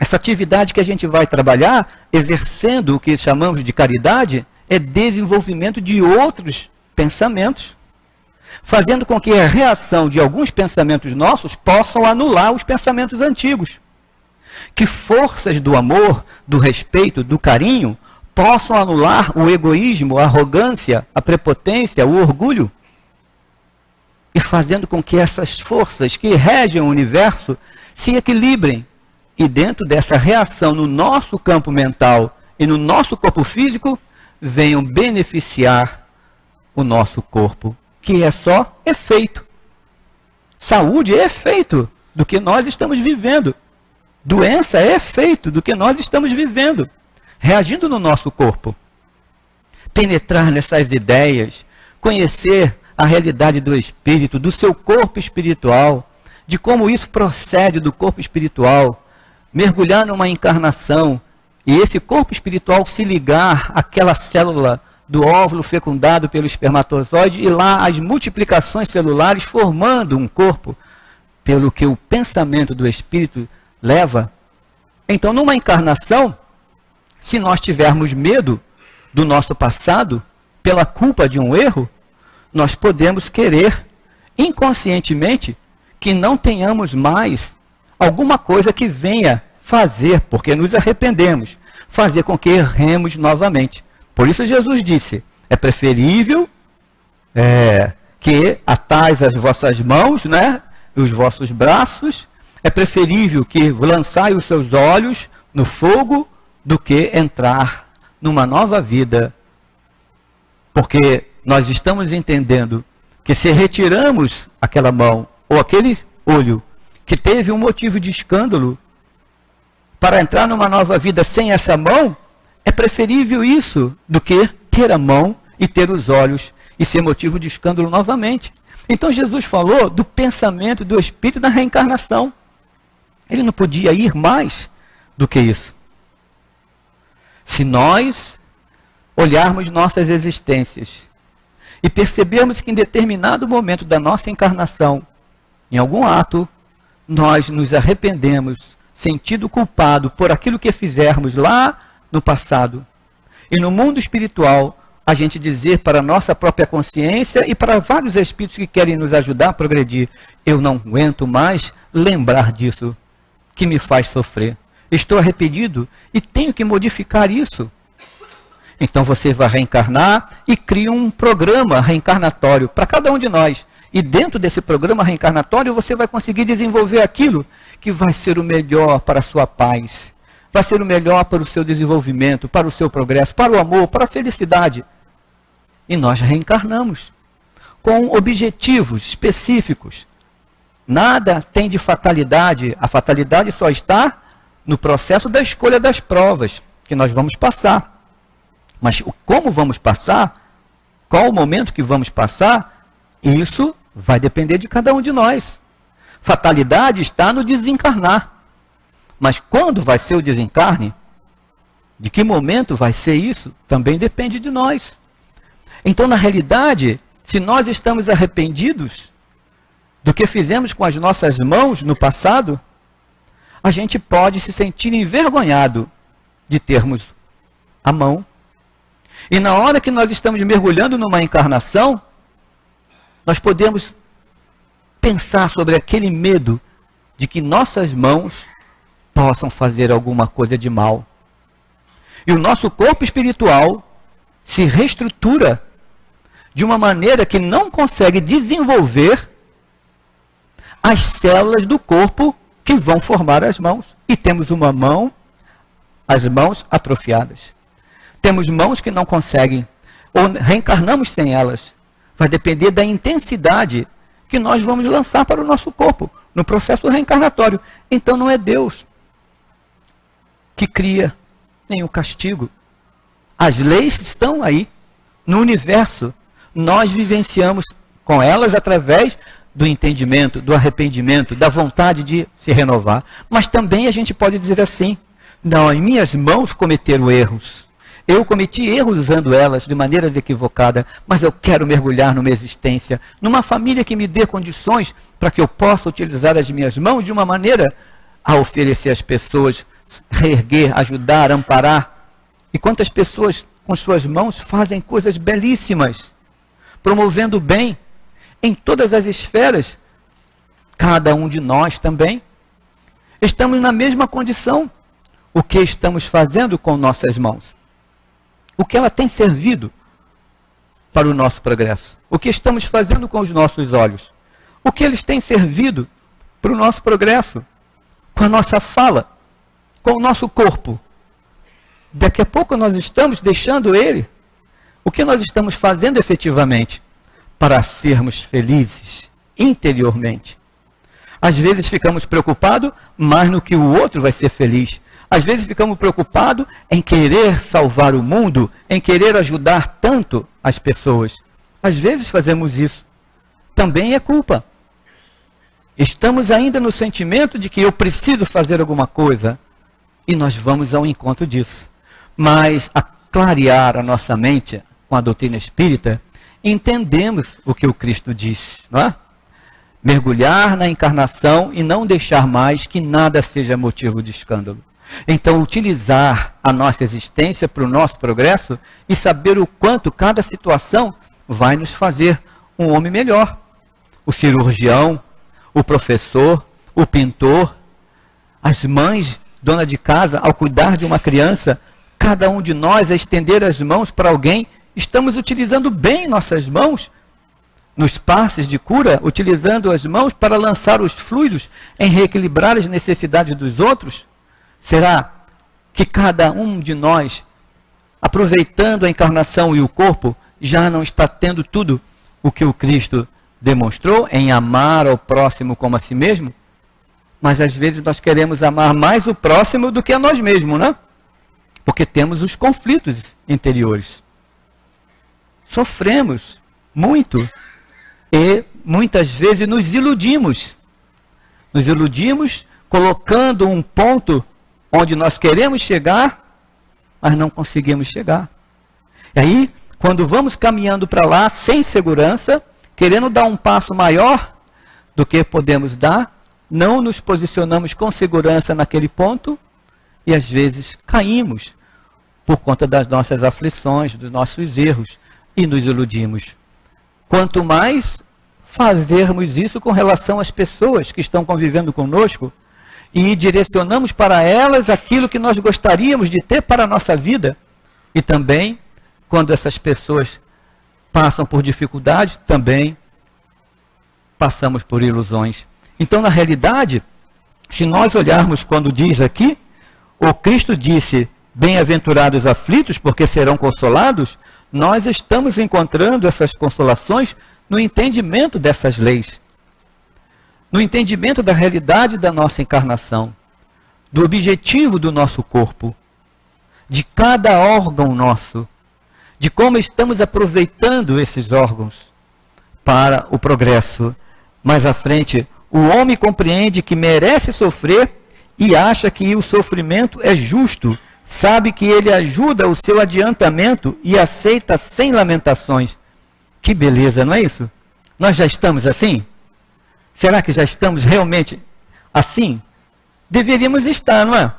essa atividade que a gente vai trabalhar, exercendo o que chamamos de caridade, é desenvolvimento de outros pensamentos, fazendo com que a reação de alguns pensamentos nossos possam anular os pensamentos antigos. que forças do amor, do respeito, do carinho possam anular o egoísmo, a arrogância, a prepotência, o orgulho, e fazendo com que essas forças que regem o universo se equilibrem, e dentro dessa reação no nosso campo mental e no nosso corpo físico, venham beneficiar o nosso corpo, que é só efeito. Saúde é efeito do que nós estamos vivendo. Doença é efeito do que nós estamos vivendo, reagindo no nosso corpo. Penetrar nessas ideias, conhecer a realidade do espírito, do seu corpo espiritual, de como isso procede do corpo espiritual, mergulhar numa encarnação e esse corpo espiritual se ligar àquela célula do óvulo fecundado pelo espermatozoide e lá as multiplicações celulares formando um corpo, pelo que o pensamento do espírito leva. Então, numa encarnação, se nós tivermos medo do nosso passado, pela culpa de um erro, nós podemos querer, inconscientemente, que não tenhamos mais alguma coisa que venha fazer, porque nos arrependemos, fazer com que erremos novamente. Por isso Jesus disse, é preferível que atais as vossas mãos, né, e os vossos braços, é preferível que lançai os seus olhos no fogo do que entrar numa nova vida. Porque nós estamos entendendo que se retiramos aquela mão ou aquele olho que teve um motivo de escândalo para entrar numa nova vida sem essa mão, é preferível isso do que ter a mão e ter os olhos e ser motivo de escândalo novamente. Então Jesus falou do pensamento do espírito da reencarnação. Ele não podia ir mais do que isso. Se nós olharmos nossas existências e percebermos que em determinado momento da nossa encarnação, em algum ato, nós nos arrependemos, sentido culpado por aquilo que fizermos lá no passado. E no mundo espiritual, a gente dizer para a nossa própria consciência e para vários espíritos que querem nos ajudar a progredir, eu não aguento mais lembrar disso que me faz sofrer. Estou arrependido e tenho que modificar isso. Então você vai reencarnar e cria um programa reencarnatório para cada um de nós. E dentro desse programa reencarnatório você vai conseguir desenvolver aquilo que vai ser o melhor para a sua paz. Vai ser o melhor para o seu desenvolvimento, para o seu progresso, para o amor, para a felicidade. E nós reencarnamos com objetivos específicos. Nada tem de fatalidade. A fatalidade só está no processo da escolha das provas que nós vamos passar. Mas como vamos passar, qual o momento que vamos passar, isso vai depender de cada um de nós. Fatalidade está no desencarnar. Mas quando vai ser o desencarne, de que momento vai ser isso, também depende de nós. Então, na realidade, se nós estamos arrependidos do que fizemos com as nossas mãos no passado, a gente pode se sentir envergonhado de termos a mão. E na hora que nós estamos mergulhando numa encarnação, nós podemos pensar sobre aquele medo de que nossas mãos possam fazer alguma coisa de mal. E o nosso corpo espiritual se reestrutura de uma maneira que não consegue desenvolver as células do corpo que vão formar as mãos. E temos uma mão, as mãos atrofiadas. Temos mãos que não conseguem, ou reencarnamos sem elas. Vai depender da intensidade que nós vamos lançar para o nosso corpo, no processo reencarnatório. Então não é Deus que cria nem o castigo. As leis estão aí, no universo. Nós vivenciamos com elas através do entendimento, do arrependimento, da vontade de se renovar. Mas também a gente pode dizer assim, não, em minhas mãos cometeram erros. Eu cometi erros usando elas de maneiras equivocadas, mas eu quero mergulhar numa existência, numa família que me dê condições para que eu possa utilizar as minhas mãos de uma maneira a oferecer às pessoas, reerguer, ajudar, amparar. E quantas pessoas com suas mãos fazem coisas belíssimas, promovendo o bem em todas as esferas, cada um de nós também. Estamos na mesma condição. O que estamos fazendo com nossas mãos? O que ela tem servido para o nosso progresso? O que estamos fazendo com os nossos olhos? O que eles têm servido para o nosso progresso? Com a nossa fala, com o nosso corpo. Daqui a pouco nós estamos deixando ele. O que nós estamos fazendo efetivamente para sermos felizes interiormente? Às vezes ficamos preocupados mais no que o outro vai ser feliz. Às vezes ficamos preocupados em querer salvar o mundo, em querer ajudar tanto as pessoas. Às vezes fazemos isso. Também é culpa. Estamos ainda no sentimento de que eu preciso fazer alguma coisa e nós vamos ao encontro disso. Mas a clarear a nossa mente com a doutrina espírita, entendemos o que o Cristo diz, não é? Mergulhar na encarnação e não deixar mais que nada seja motivo de escândalo. Então, utilizar a nossa existência para o nosso progresso e saber o quanto cada situação vai nos fazer um homem melhor. O cirurgião, o professor, o pintor, as mães, dona de casa, ao cuidar de uma criança, cada um de nós a estender as mãos para alguém, estamos utilizando bem nossas mãos nos passes de cura, utilizando as mãos para lançar os fluidos em reequilibrar as necessidades dos outros? Será que cada um de nós, aproveitando a encarnação e o corpo, já não está tendo tudo o que o Cristo demonstrou em amar ao próximo como a si mesmo? Mas às vezes nós queremos amar mais o próximo do que a nós mesmos, né? Porque temos os conflitos interiores. Sofremos muito e muitas vezes nos iludimos. Nos iludimos colocando um ponto onde nós queremos chegar, mas não conseguimos chegar. E aí, quando vamos caminhando para lá sem segurança, querendo dar um passo maior do que podemos dar, não nos posicionamos com segurança naquele ponto e às vezes caímos por conta das nossas aflições, dos nossos erros e nos iludimos. Quanto mais fazermos isso com relação às pessoas que estão convivendo conosco e direcionamos para elas aquilo que nós gostaríamos de ter para a nossa vida. E também, quando essas pessoas passam por dificuldades, também passamos por ilusões. Então, na realidade, se nós olharmos quando diz aqui, o Cristo disse, bem-aventurados aflitos, porque serão consolados, nós estamos encontrando essas consolações no entendimento dessas leis. No entendimento da realidade da nossa encarnação, do objetivo do nosso corpo, de cada órgão nosso, de como estamos aproveitando esses órgãos para o progresso. Mais à frente, o homem compreende que merece sofrer e acha que o sofrimento é justo, sabe que ele ajuda o seu adiantamento e aceita sem lamentações. Que beleza, não é isso? Nós já estamos assim? Será que já estamos realmente assim? Deveríamos estar, não é?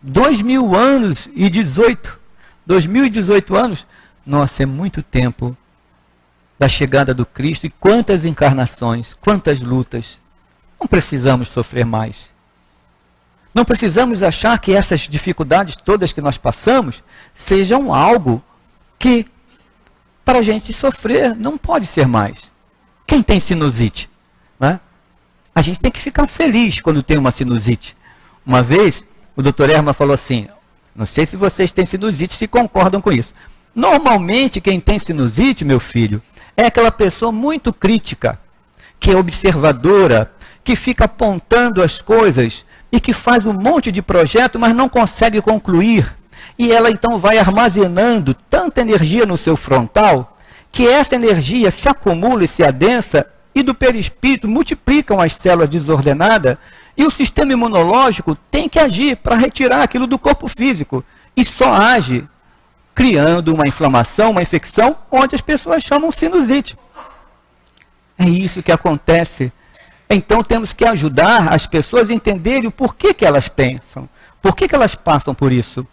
2000 anos e 2018 anos, nossa, é muito tempo da chegada do Cristo e quantas encarnações, quantas lutas. Não precisamos sofrer mais. Não precisamos achar que essas dificuldades todas que nós passamos sejam algo que para a gente sofrer não pode ser mais. Quem tem sinusite? Né? A gente tem que ficar feliz quando tem uma sinusite. Uma vez, o Dr. Herman falou assim, não sei se vocês têm sinusite, se concordam com isso. Normalmente, quem tem sinusite, meu filho, é aquela pessoa muito crítica, que é observadora, que fica apontando as coisas e que faz um monte de projeto, mas não consegue concluir. E ela então vai armazenando tanta energia no seu frontal, que essa energia se acumula e se adensa, e do perispírito multiplicam as células desordenadas, e o sistema imunológico tem que agir para retirar aquilo do corpo físico, e só age criando uma inflamação, uma infecção, onde as pessoas chamam sinusite. É isso que acontece. Então temos que ajudar as pessoas a entenderem o porquê que elas pensam, por que elas passam por isso,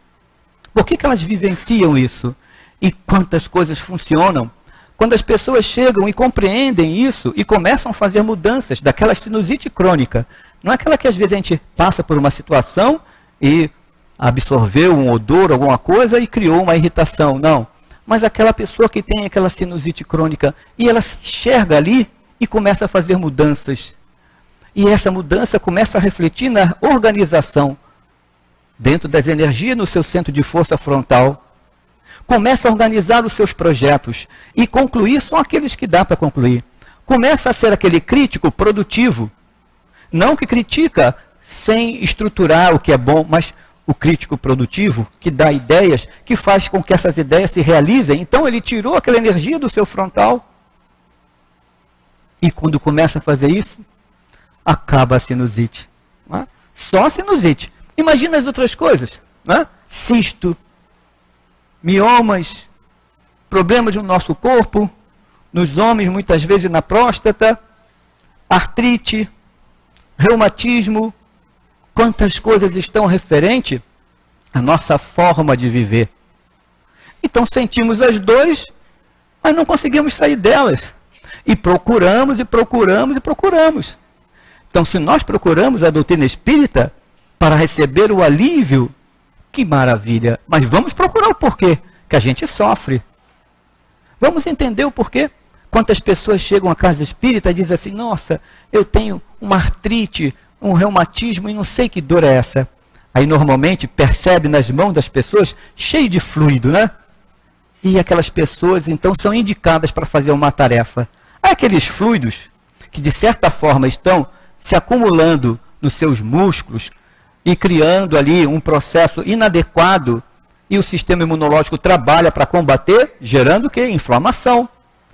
por que elas vivenciam isso, e quantas coisas funcionam. Quando as pessoas chegam e compreendem isso e começam a fazer mudanças daquela sinusite crônica, Não é aquela que às vezes a gente passa por uma situação e absorveu um odor, alguma coisa e criou uma irritação. Não. Mas aquela pessoa que tem aquela sinusite crônica e ela se enxerga ali e começa a fazer mudanças. E essa mudança começa a refletir na organização, dentro das energias no seu centro de força frontal. Começa a organizar os seus projetos e concluir só aqueles que dá para concluir. Começa a ser aquele crítico produtivo, não que critica sem estruturar o que é bom, mas o crítico produtivo que dá ideias, que faz com que essas ideias se realizem. Então ele tirou aquela energia do seu frontal. E quando começa a fazer isso, acaba a sinusite. Não é? Só a sinusite. Imagina as outras coisas. Não é? Cisto, miomas, problemas no nosso corpo, nos homens muitas vezes na próstata, artrite, reumatismo, quantas coisas estão referentes à nossa forma de viver. Então sentimos as dores, mas não conseguimos sair delas. E procuramos, e procuramos, e procuramos. Então se nós procuramos a doutrina espírita para receber o alívio, que maravilha. Mas vamos procurar o porquê que a gente sofre. Vamos entender o porquê. Quantas pessoas chegam à casa espírita e dizem assim, nossa, eu tenho uma artrite, um reumatismo e não sei que dor é essa. Aí normalmente percebe nas mãos das pessoas cheio de fluido, né? E aquelas pessoas então são indicadas para fazer uma tarefa. Há aqueles fluidos que de certa forma estão se acumulando nos seus músculos e criando ali um processo inadequado e o sistema imunológico trabalha para combater, gerando o quê? Inflamação.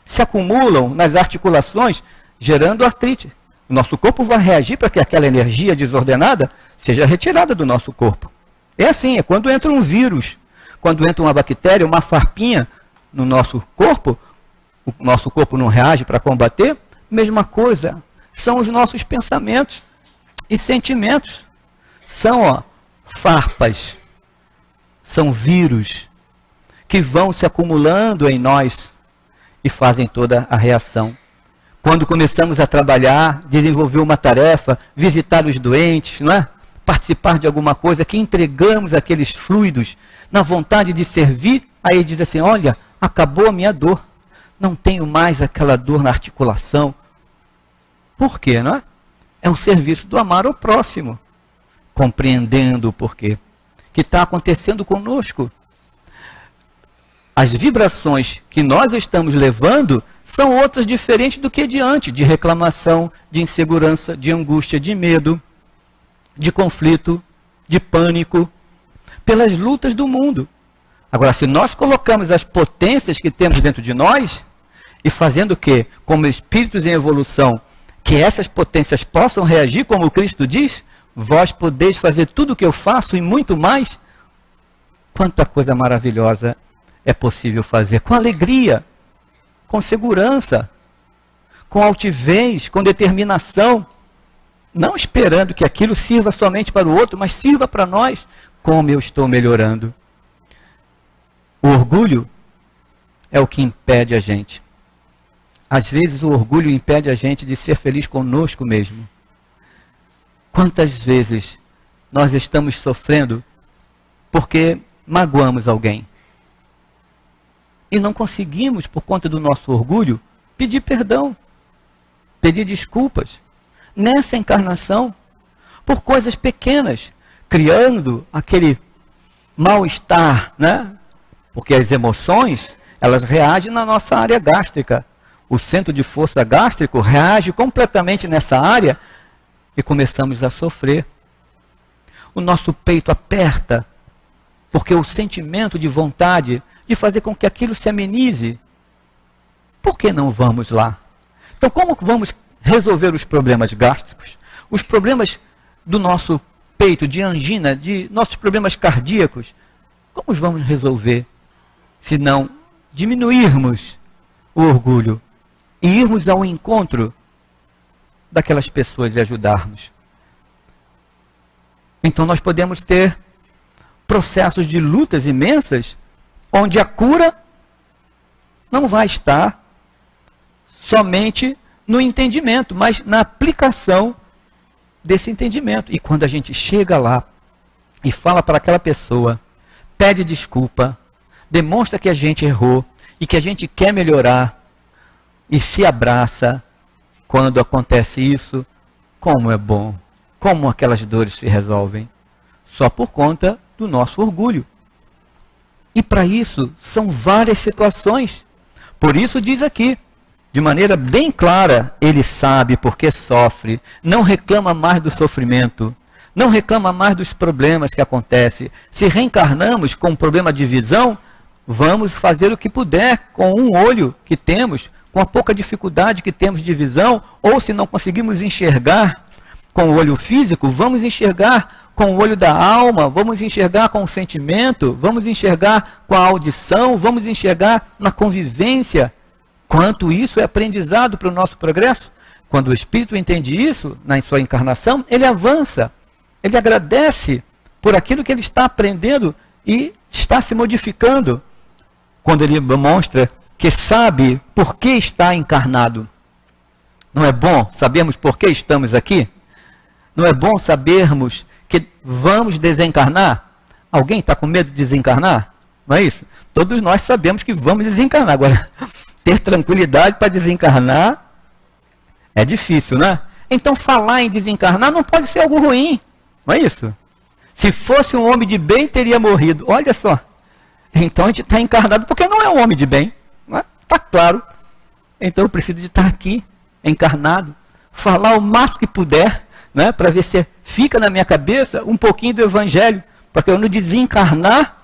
Se acumulam nas articulações, gerando artrite. O nosso corpo vai reagir para que aquela energia desordenada seja retirada do nosso corpo. É assim, é quando entra um vírus, quando entra uma bactéria, uma farpinha no nosso corpo, o nosso corpo não reage para combater, mesma coisa, são os nossos pensamentos e sentimentos. São farpas, são vírus que vão se acumulando em nós e fazem toda a reação. Quando começamos a trabalhar, desenvolver uma tarefa, visitar os doentes, não é? Participar de alguma coisa, que entregamos aqueles fluidos na vontade de servir, aí diz assim, olha, acabou a minha dor, não tenho mais aquela dor na articulação. Por quê, não é? É um serviço do amar ao próximo, compreendendo o porquê que está acontecendo conosco. As vibrações que nós estamos levando são outras diferentes do que diante de reclamação, de insegurança, de angústia, de medo, de conflito, de pânico, pelas lutas do mundo. Agora, se nós colocamos as potências que temos dentro de nós e fazendo o quê? Como espíritos em evolução, que essas potências possam reagir, como Cristo diz, vós podeis fazer tudo o que eu faço e muito mais. Quanta coisa maravilhosa é possível fazer com alegria, com segurança, com altivez, com determinação, não esperando que aquilo sirva somente para o outro, mas sirva para nós, como eu estou melhorando. O orgulho é o que impede a gente. Às vezes o orgulho impede a gente de ser feliz conosco mesmo. Quantas vezes nós estamos sofrendo porque magoamos alguém? E não conseguimos, por conta do nosso orgulho, pedir perdão, pedir desculpas, nessa encarnação, por coisas pequenas, criando aquele mal-estar, né? Porque as emoções, elas reagem na nossa área gástrica. O centro de força gástrico reage completamente nessa área e começamos a sofrer. O nosso peito aperta, porque o sentimento de vontade de fazer com que aquilo se amenize. Por que não vamos lá? Então, como vamos resolver os problemas gástricos? Os problemas do nosso peito, de angina, de nossos problemas cardíacos? Como vamos resolver? Se não diminuirmos o orgulho e irmos ao encontro daquelas pessoas e ajudarmos. Então, nós podemos ter processos de lutas imensas, onde a cura não vai estar somente no entendimento, mas na aplicação desse entendimento. E quando a gente chega lá e fala para aquela pessoa, pede desculpa, demonstra que a gente errou e que a gente quer melhorar e se abraça, quando acontece isso, como é bom, como aquelas dores se resolvem, só por conta do nosso orgulho. E para isso são várias situações. Por isso diz aqui, de maneira bem clara, ele sabe porque sofre, não reclama mais do sofrimento, não reclama mais dos problemas que acontecem. Se reencarnamos com um problema de visão, vamos fazer o que puder com um olho que temos, com a pouca dificuldade que temos de visão, ou se não conseguimos enxergar com o olho físico, vamos enxergar com o olho da alma, vamos enxergar com o sentimento, vamos enxergar com a audição, vamos enxergar na convivência. Quanto isso é aprendizado para o nosso progresso? Quando o espírito entende isso, na sua encarnação, ele avança, ele agradece por aquilo que ele está aprendendo e está se modificando. Quando ele demonstra que sabe por que está encarnado. Não é bom sabermos por que estamos aqui? Não é bom sabermos que vamos desencarnar? Alguém está com medo de desencarnar? Não é isso? Todos nós sabemos que vamos desencarnar. Agora, ter tranquilidade para desencarnar é difícil, né? Então, falar em desencarnar não pode ser algo ruim. Não é isso? Se fosse um homem de bem, teria morrido. Olha só. Então, a gente está encarnado porque não é um homem de bem. Está claro. Então, eu preciso de estar aqui, encarnado, falar o máximo que puder, né, para ver se fica na minha cabeça um pouquinho do Evangelho, para que eu não desencarnar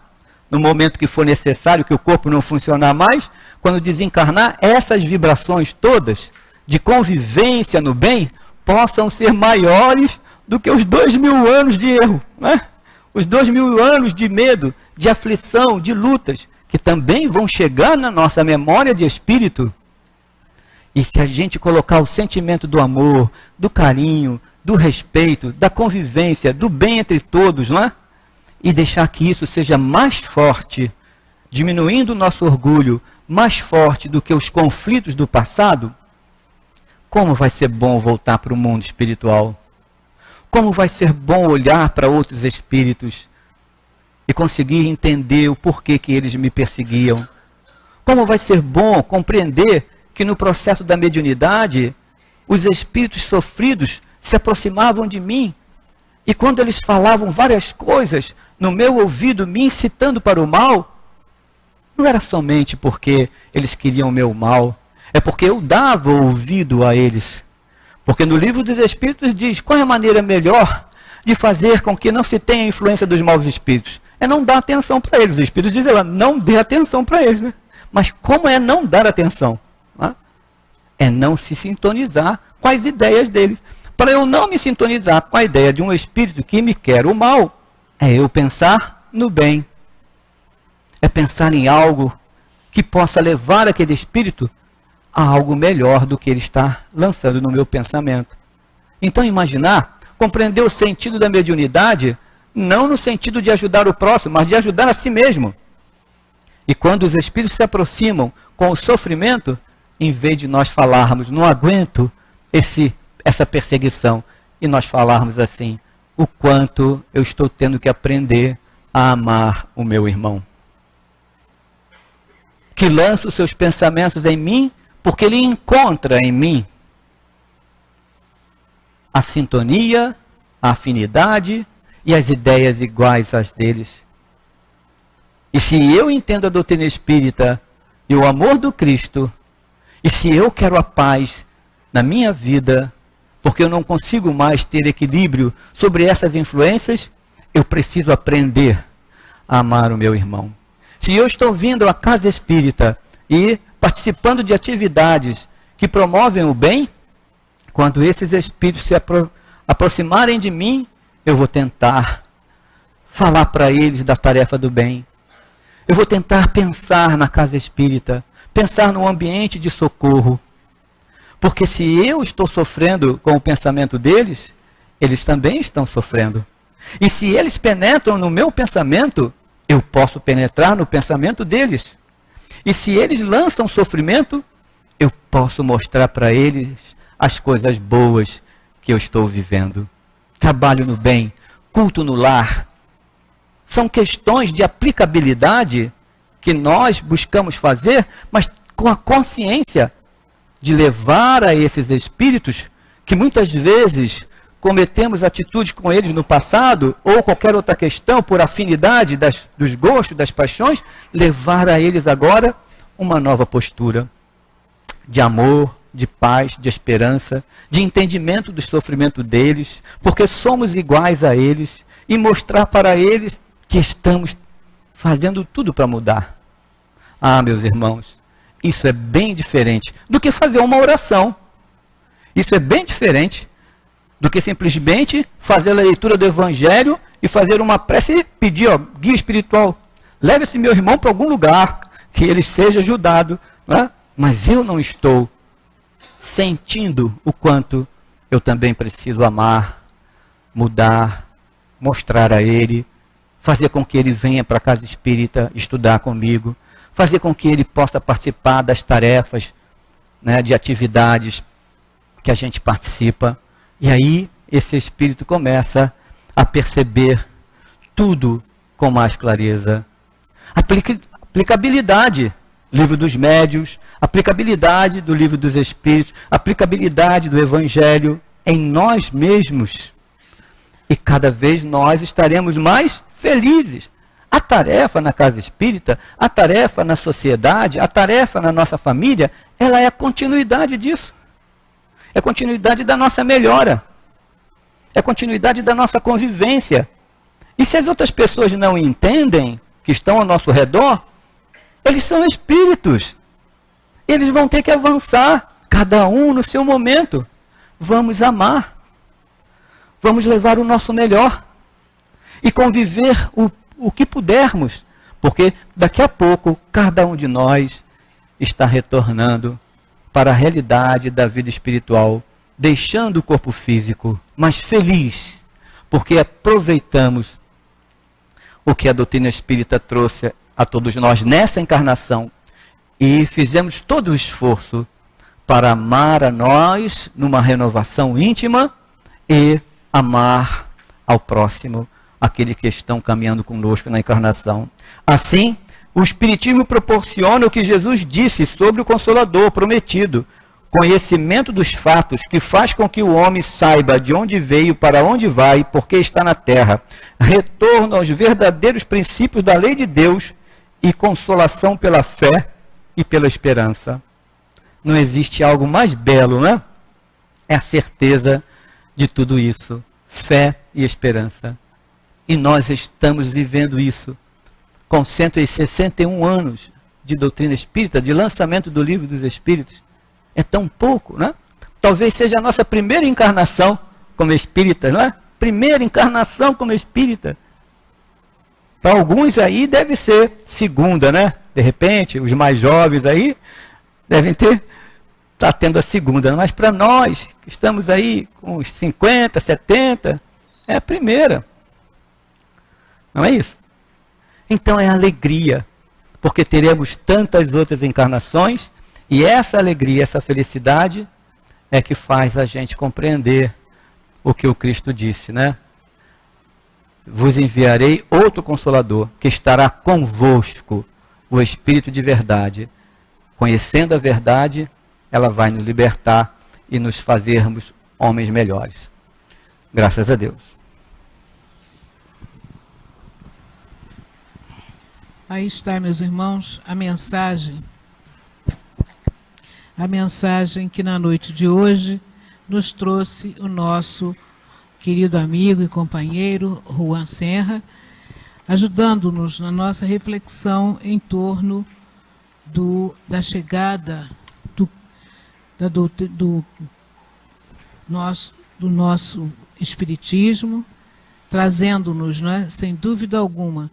no momento que for necessário, que o corpo não funcionar mais, quando desencarnar, essas vibrações todas de convivência no bem possam ser maiores do que os 2000 anos de erro, né? Os 2000 anos de medo, de aflição, de lutas, que também vão chegar na nossa memória de espírito. E se a gente colocar o sentimento do amor, do carinho, do respeito, da convivência, do bem entre todos, não é? E deixar que isso seja mais forte, diminuindo o nosso orgulho, mais forte do que os conflitos do passado, como vai ser bom voltar para o mundo espiritual? Como vai ser bom olhar para outros espíritos e conseguir entender o porquê que eles me perseguiam? Como vai ser bom compreender que no processo da mediunidade, os espíritos sofridos se aproximavam de mim, e quando eles falavam várias coisas no meu ouvido, me incitando para o mal, não era somente porque eles queriam o meu mal, é porque eu dava ouvido a eles. Porque no livro dos Espíritos diz, qual é a maneira melhor de fazer com que não se tenha influência dos maus espíritos? É não dar atenção para eles. Os Espíritos dizem lá, não dê atenção para eles, né? Mas como é não dar atenção? É não se sintonizar com as ideias deles. Para eu não me sintonizar com a ideia de um espírito que me quer o mal, é eu pensar no bem. É pensar em algo que possa levar aquele espírito a algo melhor do que ele está lançando no meu pensamento. Então, imaginar, compreender o sentido da mediunidade, não no sentido de ajudar o próximo, mas de ajudar a si mesmo. E quando os espíritos se aproximam com o sofrimento, em vez de nós falarmos, não aguento essa perseguição, e nós falarmos assim, o quanto eu estou tendo que aprender a amar o meu irmão. Que lança os seus pensamentos em mim, porque ele encontra em mim a sintonia, a afinidade e as ideias iguais às deles. E se eu entendo a doutrina espírita e o amor do Cristo, e se eu quero a paz na minha vida, porque eu não consigo mais ter equilíbrio sobre essas influências, eu preciso aprender a amar o meu irmão. Se eu estou vindo à casa espírita e participando de atividades que promovem o bem, quando esses espíritos se aproximarem de mim, eu vou tentar falar para eles da tarefa do bem. Eu vou tentar pensar na casa espírita, pensar no ambiente de socorro. Porque se eu estou sofrendo com o pensamento deles, eles também estão sofrendo. E se eles penetram no meu pensamento, eu posso penetrar no pensamento deles. E se eles lançam sofrimento, eu posso mostrar para eles as coisas boas que eu estou vivendo. trabalho no bem, culto no lar. São questões de aplicabilidade que nós buscamos fazer, mas com a consciência de levar a esses espíritos, que muitas vezes cometemos atitudes com eles no passado, ou qualquer outra questão, por afinidade dos gostos, das paixões, levar a eles agora uma nova postura de amor, de paz, de esperança, de entendimento do sofrimento deles, porque somos iguais a eles, e mostrar para eles que estamos fazendo tudo para mudar. Ah, meus irmãos, isso é bem diferente do que fazer uma oração. Isso é bem diferente do que simplesmente fazer a leitura do Evangelho e fazer uma prece e pedir, guia espiritual, leve esse meu irmão para algum lugar, que ele seja ajudado. Não é? Mas eu não estou sentindo o quanto eu também preciso amar, mudar, mostrar a ele, fazer com que ele venha para a casa espírita estudar comigo, fazer com que ele possa participar das tarefas, né, de atividades que a gente participa. E aí esse espírito começa a perceber tudo com mais clareza. Aplicabilidade, livro dos médiuns, aplicabilidade do livro dos espíritos, aplicabilidade do Evangelho em nós mesmos. E cada vez nós estaremos mais felizes. A tarefa na casa espírita, a tarefa na sociedade, a tarefa na nossa família, ela é a continuidade disso. É a continuidade da nossa melhora. É a continuidade da nossa convivência. E se as outras pessoas não entendem, que estão ao nosso redor, eles são espíritos. Eles vão ter que avançar, cada um no seu momento. Vamos amar. Vamos levar o nosso melhor. E conviver o que pudermos. Porque daqui a pouco, cada um de nós está retornando para a realidade da vida espiritual, deixando o corpo físico, mas feliz, porque aproveitamos o que a doutrina espírita trouxe a todos nós nessa encarnação e fizemos todo o esforço para amar a nós numa renovação íntima e amar ao próximo, aquele que estão caminhando conosco na encarnação. Assim, o Espiritismo proporciona o que Jesus disse sobre o Consolador prometido, conhecimento dos fatos que faz com que o homem saiba de onde veio, para onde vai e por que está na terra, retorno aos verdadeiros princípios da lei de Deus e consolação pela fé e pela esperança. Não existe algo mais belo, né? É a certeza de tudo isso, fé e esperança. E nós estamos vivendo isso com 161 anos de doutrina espírita, de lançamento do Livro dos Espíritos. É tão pouco, né? Talvez seja a nossa primeira encarnação como espírita, não é? Primeira encarnação como espírita. Para alguns aí deve ser segunda, né? De repente, os mais jovens aí devem estar tendo a segunda. Mas para nós, que estamos aí com uns 50, 70, é a primeira. Não é isso? Então é alegria, porque teremos tantas outras encarnações, e essa alegria, essa felicidade é que faz a gente compreender o que o Cristo disse, né? Vos enviarei outro Consolador, que estará convosco, o Espírito de verdade. Conhecendo a verdade, ela vai nos libertar e nos fazermos homens melhores. Graças a Deus. Aí está, meus irmãos, a mensagem que na noite de hoje nos trouxe o nosso querido amigo e companheiro Juan Serra, ajudando-nos na nossa reflexão em torno da chegada do nosso Espiritismo, trazendo-nos, né, sem dúvida alguma,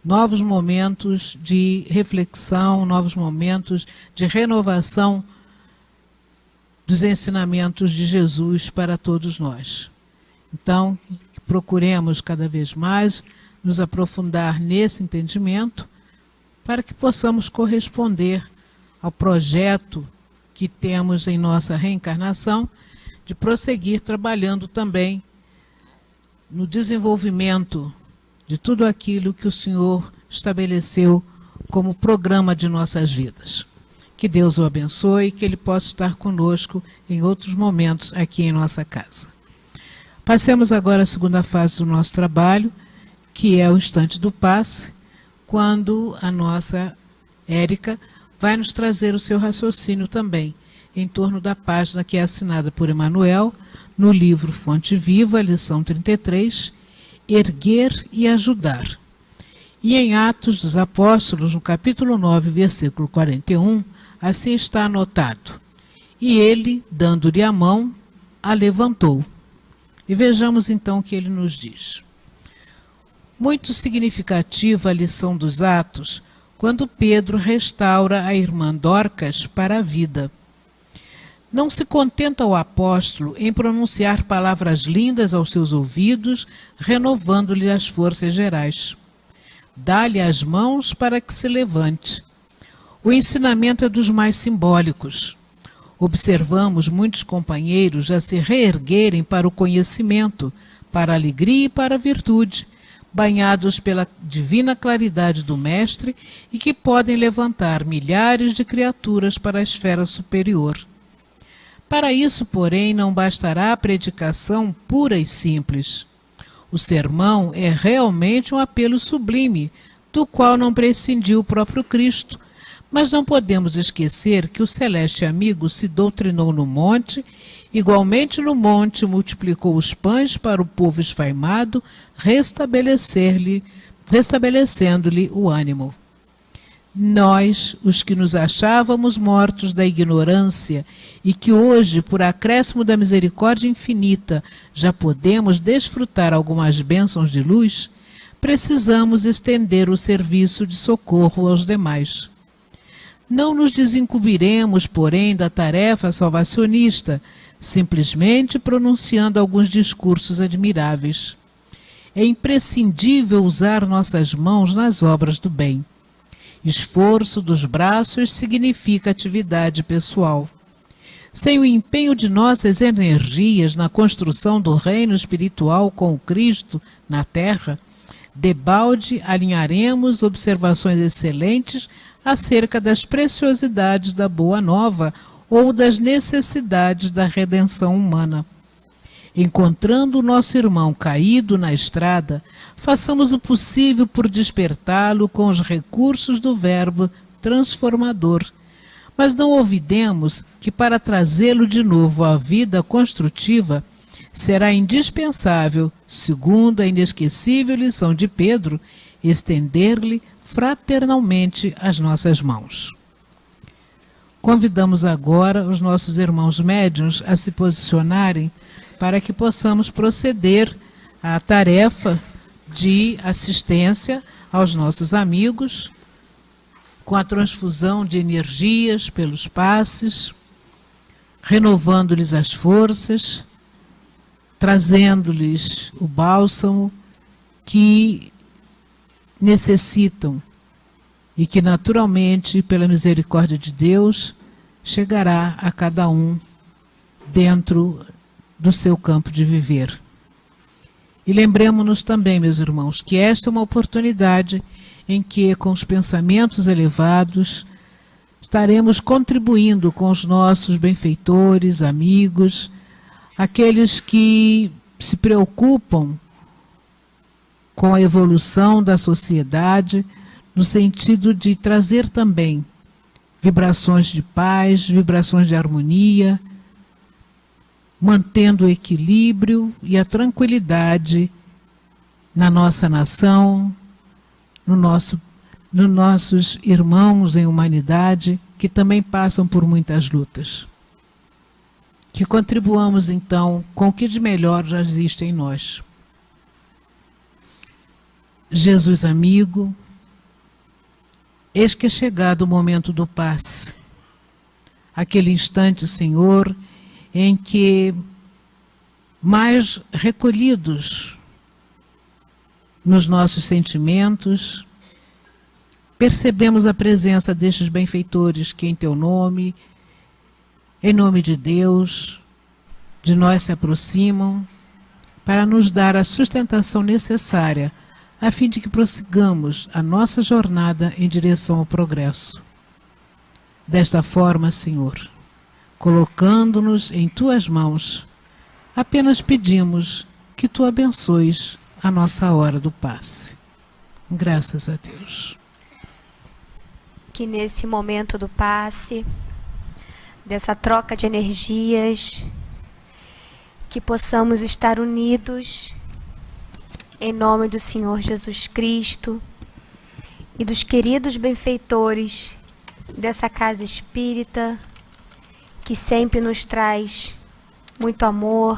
novos momentos de reflexão, novos momentos de renovação dos ensinamentos de Jesus para todos nós. Então, procuremos cada vez mais nos aprofundar nesse entendimento para que possamos corresponder ao projeto que temos em nossa reencarnação de prosseguir trabalhando também no desenvolvimento de tudo aquilo que o Senhor estabeleceu como programa de nossas vidas. Que Deus o abençoe e que Ele possa estar conosco em outros momentos aqui em nossa casa. Passemos agora à segunda fase do nosso trabalho, que é o instante do passe, quando a nossa Érica vai nos trazer o seu raciocínio também, em torno da página que é assinada por Emmanuel, no livro Fonte Viva, lição 33, Erguer e Ajudar. E em Atos dos Apóstolos, no capítulo 9, versículo 41, assim está anotado: e ele, dando-lhe a mão, a levantou. E vejamos então o que ele nos diz. Muito significativa a lição dos Atos, quando Pedro restaura a irmã Dorcas para a vida. Não se contenta o apóstolo em pronunciar palavras lindas aos seus ouvidos, renovando-lhe as forças gerais. Dá-lhe as mãos para que se levante. O ensinamento é dos mais simbólicos. Observamos muitos companheiros a se reerguerem para o conhecimento, para a alegria e para a virtude, banhados pela divina claridade do Mestre e que podem levantar milhares de criaturas para a esfera superior. Para isso, porém, não bastará a predicação pura e simples. O sermão é realmente um apelo sublime, do qual não prescindiu o próprio Cristo, mas não podemos esquecer que o celeste amigo se doutrinou no monte, igualmente no monte multiplicou os pães para o povo esfaimado, restabelecendo-lhe o ânimo. Nós, os que nos achávamos mortos da ignorância e que hoje, por acréscimo da misericórdia infinita, já podemos desfrutar algumas bênçãos de luz, precisamos estender o serviço de socorro aos demais. Não nos desencubiremos, porém, da tarefa salvacionista, simplesmente pronunciando alguns discursos admiráveis. É imprescindível usar nossas mãos nas obras do bem. Esforço dos braços significa atividade pessoal. Sem o empenho de nossas energias na construção do reino espiritual com o Cristo na terra, debalde alinharemos observações excelentes acerca das preciosidades da Boa Nova ou das necessidades da redenção humana. Encontrando o nosso irmão caído na estrada, façamos o possível por despertá-lo com os recursos do verbo transformador. Mas não olvidemos que para trazê-lo de novo à vida construtiva, será indispensável, segundo a inesquecível lição de Pedro, estender-lhe fraternalmente as nossas mãos. Convidamos agora os nossos irmãos médiuns a se posicionarem para que possamos proceder à tarefa de assistência aos nossos amigos, com a transfusão de energias pelos passes, renovando-lhes as forças, trazendo-lhes o bálsamo que necessitam e que naturalmente, pela misericórdia de Deus, chegará a cada um dentro do seu campo de viver. E lembremos-nos também, meus irmãos, que esta é uma oportunidade em que, com os pensamentos elevados, estaremos contribuindo com os nossos benfeitores, amigos, aqueles que se preocupam com a evolução da sociedade, no sentido de trazer também vibrações de paz, vibrações de harmonia, mantendo o equilíbrio e a tranquilidade na nossa nação, nos nossos irmãos em humanidade, que também passam por muitas lutas. Que contribuamos, então, com o que de melhor já existe em nós. Jesus amigo, eis que é chegado o momento do passe. Aquele instante, Senhor, em que, mais recolhidos nos nossos sentimentos, percebemos a presença destes benfeitores que em Teu nome, em nome de Deus, de nós se aproximam para nos dar a sustentação necessária, a fim de que prossigamos a nossa jornada em direção ao progresso. Desta forma, Senhor, colocando-nos em Tuas mãos, apenas pedimos que Tu abençoes a nossa hora do passe. Graças a Deus. Que nesse momento do passe, dessa troca de energias, que possamos estar unidos em nome do Senhor Jesus Cristo e dos queridos benfeitores dessa casa espírita, que sempre nos traz muito amor,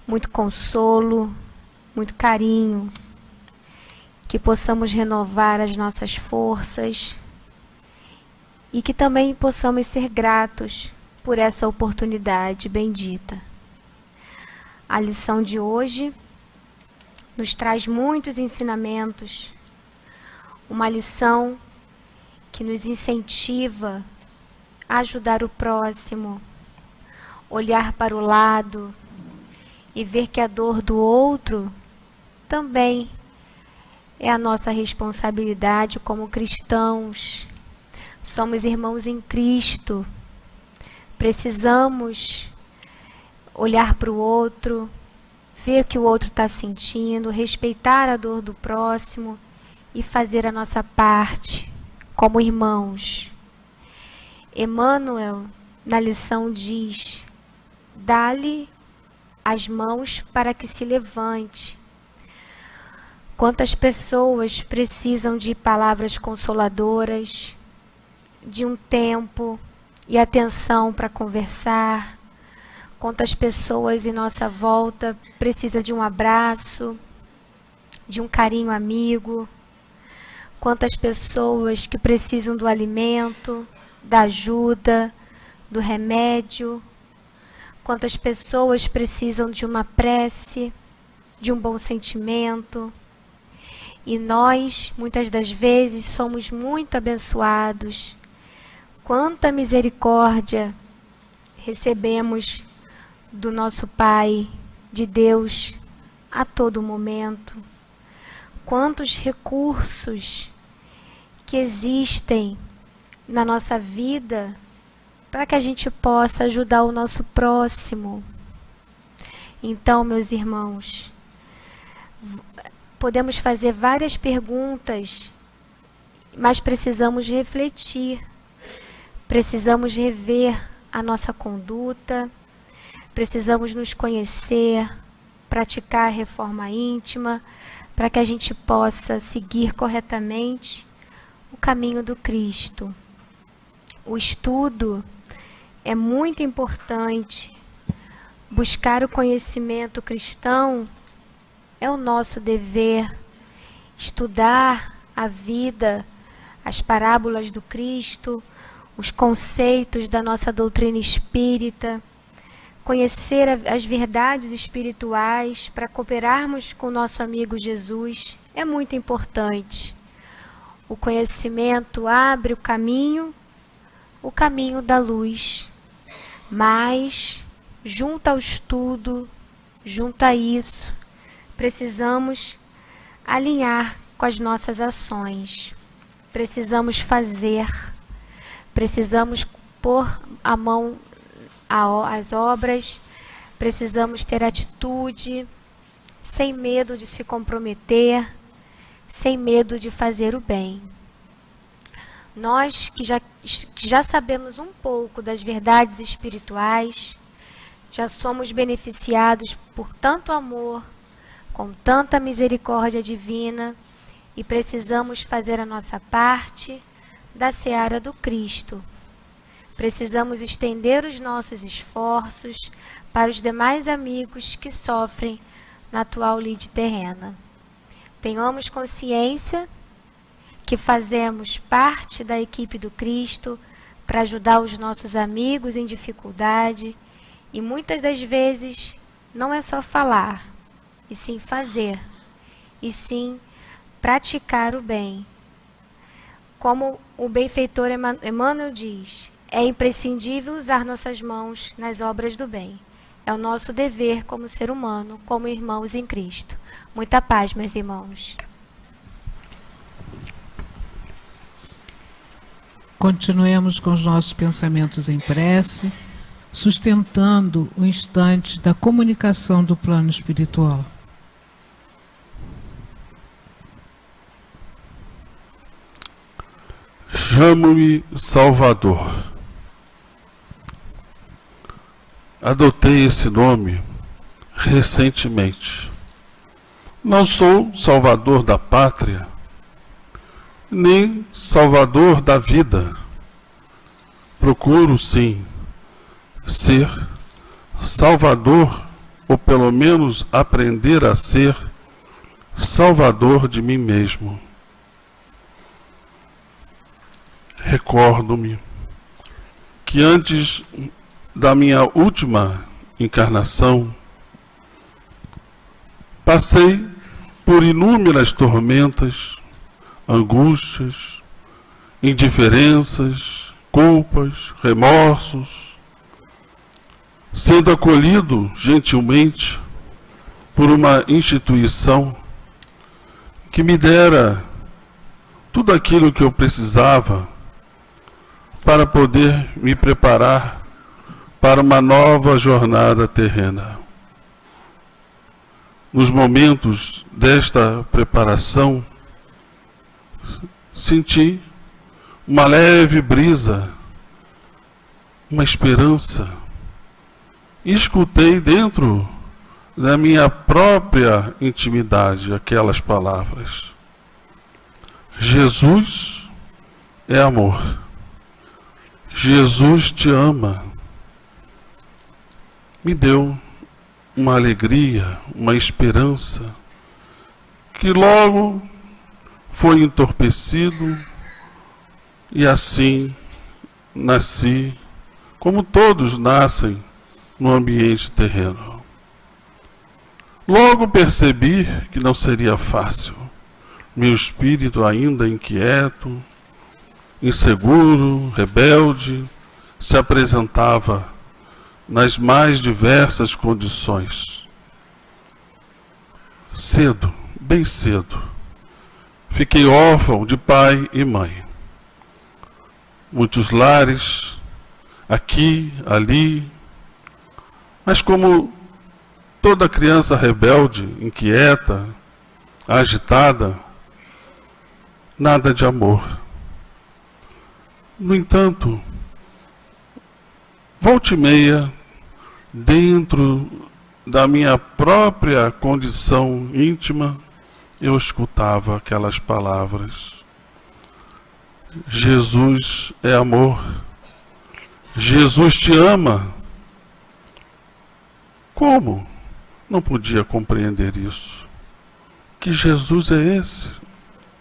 muito consolo, muito carinho, que possamos renovar as nossas forças e que também possamos ser gratos por essa oportunidade bendita. A lição de hoje nos traz muitos ensinamentos, uma lição que nos incentiva a ajudar o próximo, olhar para o lado e ver que a dor do outro também é a nossa responsabilidade como cristãos. Somos irmãos em Cristo, precisamos olhar para o outro, ver o que o outro está sentindo, respeitar a dor do próximo e fazer a nossa parte como irmãos. Emmanuel, na lição, diz: dá-lhe as mãos para que se levante. Quantas pessoas precisam de palavras consoladoras, de um tempo e atenção para conversar. Quantas pessoas em nossa volta precisam de um abraço, de um carinho amigo. Quantas pessoas que precisam do alimento, da ajuda, do remédio. Quantas pessoas precisam de uma prece, de um bom sentimento. E nós, muitas das vezes, somos muito abençoados. Quanta misericórdia recebemos do nosso Pai, de Deus, a todo momento. Quantos recursos que existem na nossa vida para que a gente possa ajudar o nosso próximo. Então, meus irmãos, podemos fazer várias perguntas, mas precisamos refletir, precisamos rever a nossa conduta, precisamos nos conhecer, praticar a reforma íntima, para que a gente possa seguir corretamente o caminho do Cristo. O estudo é muito importante. Buscar o conhecimento cristão é o nosso dever. Estudar a vida, as parábolas do Cristo, os conceitos da nossa doutrina espírita, conhecer as verdades espirituais para cooperarmos com o nosso amigo Jesus é muito importante. O conhecimento abre o caminho da luz, mas junto ao estudo, junto a isso, precisamos alinhar com as nossas ações, precisamos fazer, precisamos pôr a mão às obras, precisamos ter atitude, sem medo de se comprometer, sem medo de fazer o bem. Nós que já sabemos um pouco das verdades espirituais, já somos beneficiados por tanto amor, com tanta misericórdia divina, e precisamos fazer a nossa parte da seara do Cristo. Precisamos estender os nossos esforços para os demais amigos que sofrem na atual lide terrena. Tenhamos consciência que fazemos parte da equipe do Cristo para ajudar os nossos amigos em dificuldade, e muitas das vezes não é só falar, e sim fazer, e sim praticar o bem. Como o benfeitor Emmanuel diz, é imprescindível usar nossas mãos nas obras do bem. É o nosso dever como ser humano, como irmãos em Cristo. Muita paz, meus irmãos. Continuemos com os nossos pensamentos em prece, sustentando o instante da comunicação do plano espiritual. Chamo-me Salvador. Adotei esse nome recentemente. Não sou salvador da pátria, nem salvador da vida. Procuro, sim, ser salvador, ou pelo menos aprender a ser salvador de mim mesmo. Recordo-me que antes da minha última encarnação, passei por inúmeras tormentas, angústias, indiferenças, culpas, remorsos, sendo acolhido gentilmente por uma instituição que me dera tudo aquilo que eu precisava para poder me preparar para uma nova jornada terrena. Nos momentos desta preparação, senti uma leve brisa, uma esperança, e escutei dentro da minha própria intimidade aquelas palavras: Jesus é amor. Jesus te ama. Me deu uma alegria, uma esperança, que logo foi entorpecido, e assim nasci, como todos nascem no ambiente terreno. Logo percebi que não seria fácil. Meu espírito ainda inquieto, inseguro, rebelde, se apresentava nas mais diversas condições. Cedo, bem cedo, fiquei órfão de pai e mãe. Muitos lares, aqui, ali, mas como toda criança rebelde, inquieta, agitada, nada de amor. No entanto, volta e meia, dentro da minha própria condição íntima, eu escutava aquelas palavras: Jesus é amor. Jesus te ama. Como? Não podia compreender isso. Que Jesus é esse?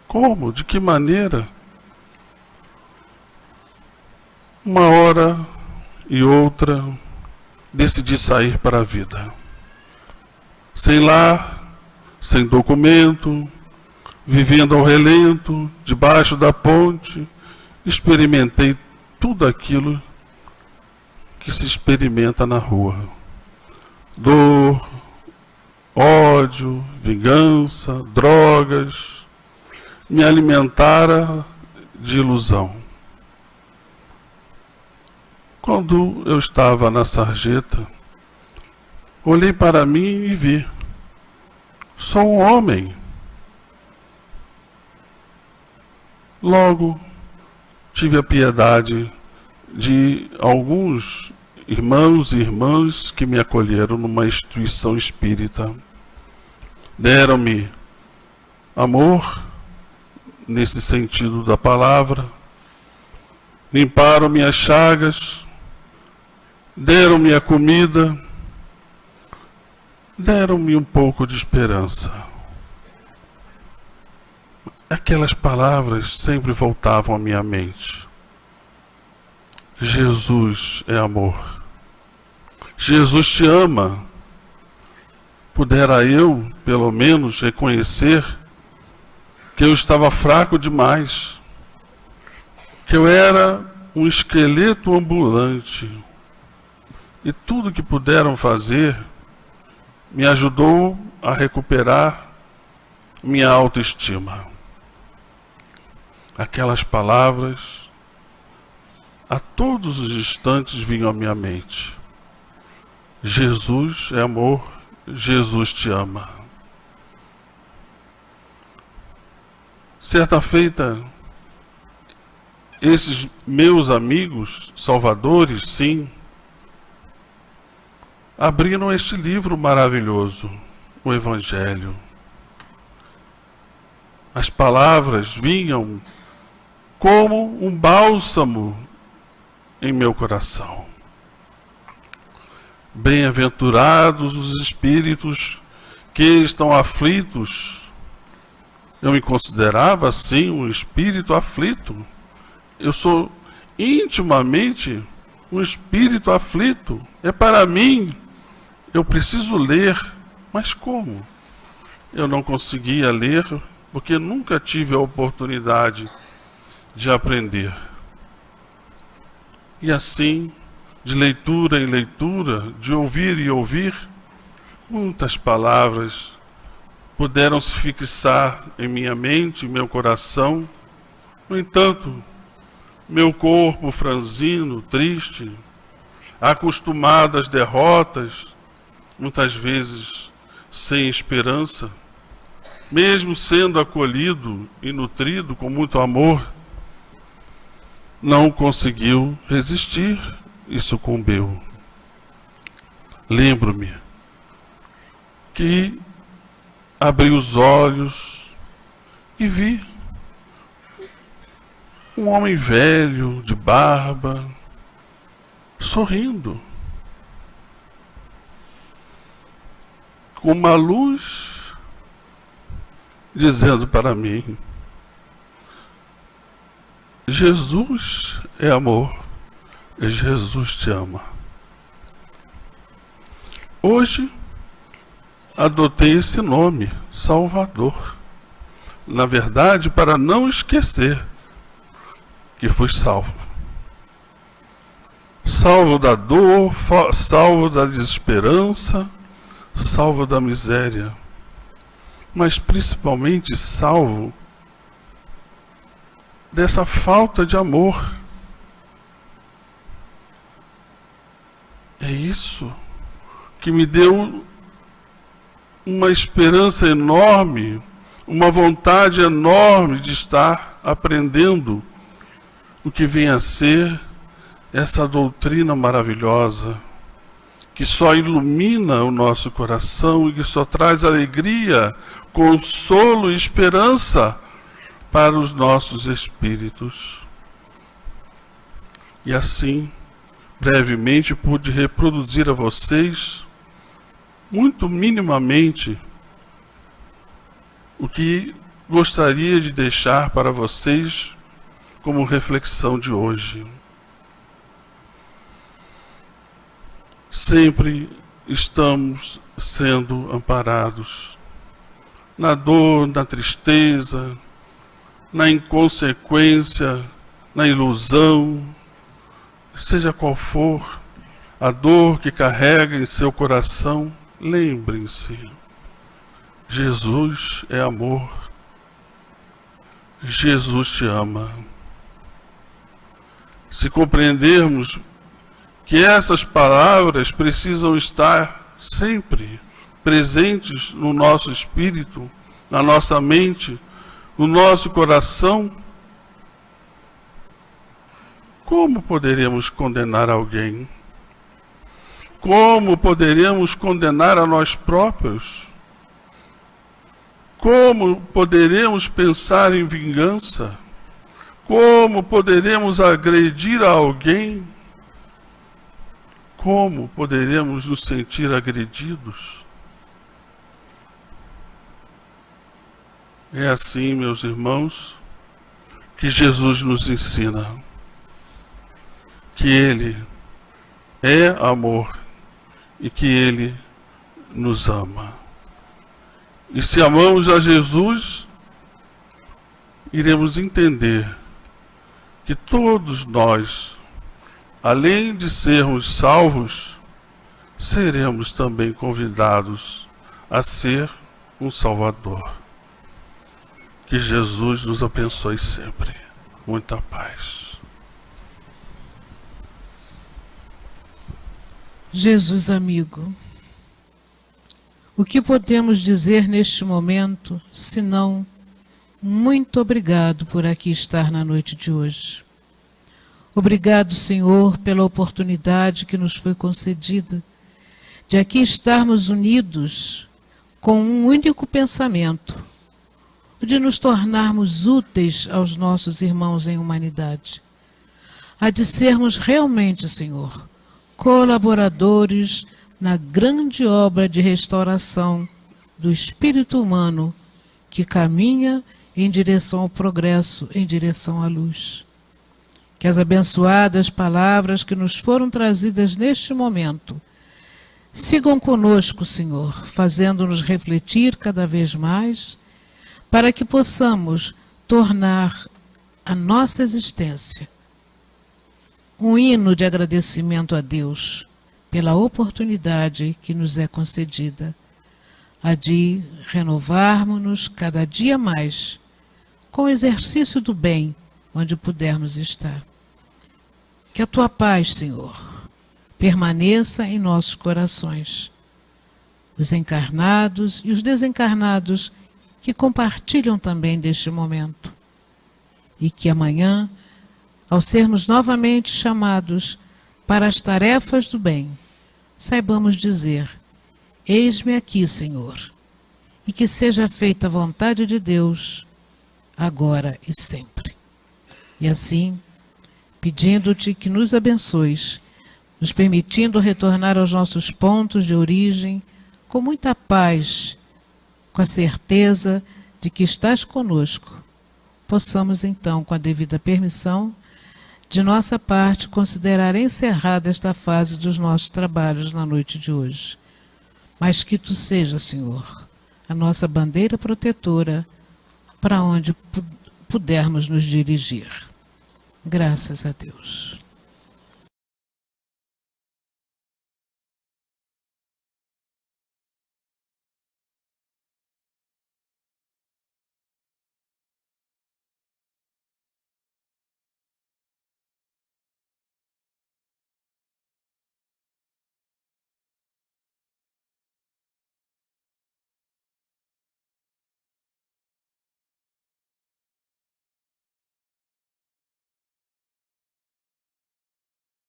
Como? De que maneira? Uma hora e outra, decidi sair para a vida. Sem lar, sem documento, vivendo ao relento, debaixo da ponte, experimentei tudo aquilo que se experimenta na rua. Dor, ódio, vingança, drogas, me alimentaram de ilusão. Quando eu estava na sarjeta, olhei para mim e vi: sou um homem. Logo, tive a piedade de alguns irmãos e irmãs que me acolheram numa instituição espírita. Deram-me amor, nesse sentido da palavra, limparam minhas chagas, deram-me a comida, deram-me um pouco de esperança. Aquelas palavras sempre voltavam à minha mente. Jesus é amor. Jesus te ama. Pudera eu, pelo menos, reconhecer que eu estava fraco demais, que eu era um esqueleto ambulante, e tudo que puderam fazer me ajudou a recuperar minha autoestima. Aquelas palavras a todos os instantes vinham à minha mente. Jesus é amor, Jesus te ama. Certa feita, esses meus amigos salvadores, sim, abriram este livro maravilhoso, o Evangelho. As palavras vinham como um bálsamo em meu coração. Bem-aventurados os espíritos que estão aflitos. Eu me considerava, assim, um espírito aflito. Eu sou intimamente um espírito aflito. É para mim. Eu preciso ler. Mas como? Eu não conseguia ler porque nunca tive a oportunidade de aprender. E assim, de leitura em leitura, de ouvir e ouvir, muitas palavras puderam se fixar em minha mente, em meu coração. No entanto, meu corpo franzino, triste, acostumado às derrotas, muitas vezes sem esperança, mesmo sendo acolhido e nutrido com muito amor, não conseguiu resistir e sucumbiu. Lembro-me que abri os olhos e vi um homem velho, de barba, sorrindo, com uma luz, dizendo para mim: Jesus é amor, Jesus te ama. Hoje, adotei esse nome, Salvador. Na verdade, para não esquecer que fui salvo. Salvo da dor, salvo da desesperança, salvo da miséria. Mas principalmente salvo dessa falta de amor. É isso que me deu uma esperança enorme, uma vontade enorme de estar aprendendo o que vem a ser essa doutrina maravilhosa, que só ilumina o nosso coração e que só traz alegria, consolo e esperança para os nossos espíritos. E assim, brevemente, pude reproduzir a vocês, muito minimamente, o que gostaria de deixar para vocês como reflexão de hoje. Sempre estamos sendo amparados na dor, na tristeza, na inconsequência, na ilusão, seja qual for a dor que carrega em seu coração. Lembrem-se, Jesus é amor, Jesus te ama. Se compreendermos que essas palavras precisam estar sempre presentes no nosso espírito, na nossa mente, no nosso coração, como poderemos condenar alguém? Como poderemos condenar a nós próprios? Como poderemos pensar em vingança? Como poderemos agredir a alguém? Como poderemos nos sentir agredidos? É assim, meus irmãos, que Jesus nos ensina que Ele é amor e que Ele nos ama. E se amamos a Jesus, iremos entender que todos nós, além de sermos salvos, seremos também convidados a ser um Salvador. Que Jesus nos abençoe sempre. Muita paz. Jesus amigo, o que podemos dizer neste momento, senão muito obrigado por aqui estar na noite de hoje. Obrigado, Senhor, pela oportunidade que nos foi concedida de aqui estarmos unidos com um único pensamento, o de nos tornarmos úteis aos nossos irmãos em humanidade, a de sermos realmente, Senhor, colaboradores na grande obra de restauração do espírito humano que caminha em direção ao progresso, em direção à luz. Que as abençoadas palavras que nos foram trazidas neste momento sigam conosco, Senhor, fazendo-nos refletir cada vez mais, para que possamos tornar a nossa existência um hino de agradecimento a Deus pela oportunidade que nos é concedida, a de renovarmos-nos cada dia mais com o exercício do bem onde pudermos estar. Que a tua paz, Senhor, permaneça em nossos corações, os encarnados e os desencarnados que compartilham também deste momento, e que amanhã, ao sermos novamente chamados para as tarefas do bem, saibamos dizer: eis-me aqui, Senhor, e que seja feita a vontade de Deus, agora e sempre. E assim, pedindo-te que nos abençoes, nos permitindo retornar aos nossos pontos de origem com muita paz, com a certeza de que estás conosco, possamos então, com a devida permissão, de nossa parte, considerar encerrada esta fase dos nossos trabalhos na noite de hoje. Mas que tu seja, Senhor, a nossa bandeira protetora para onde pudermos nos dirigir. Graças a Deus.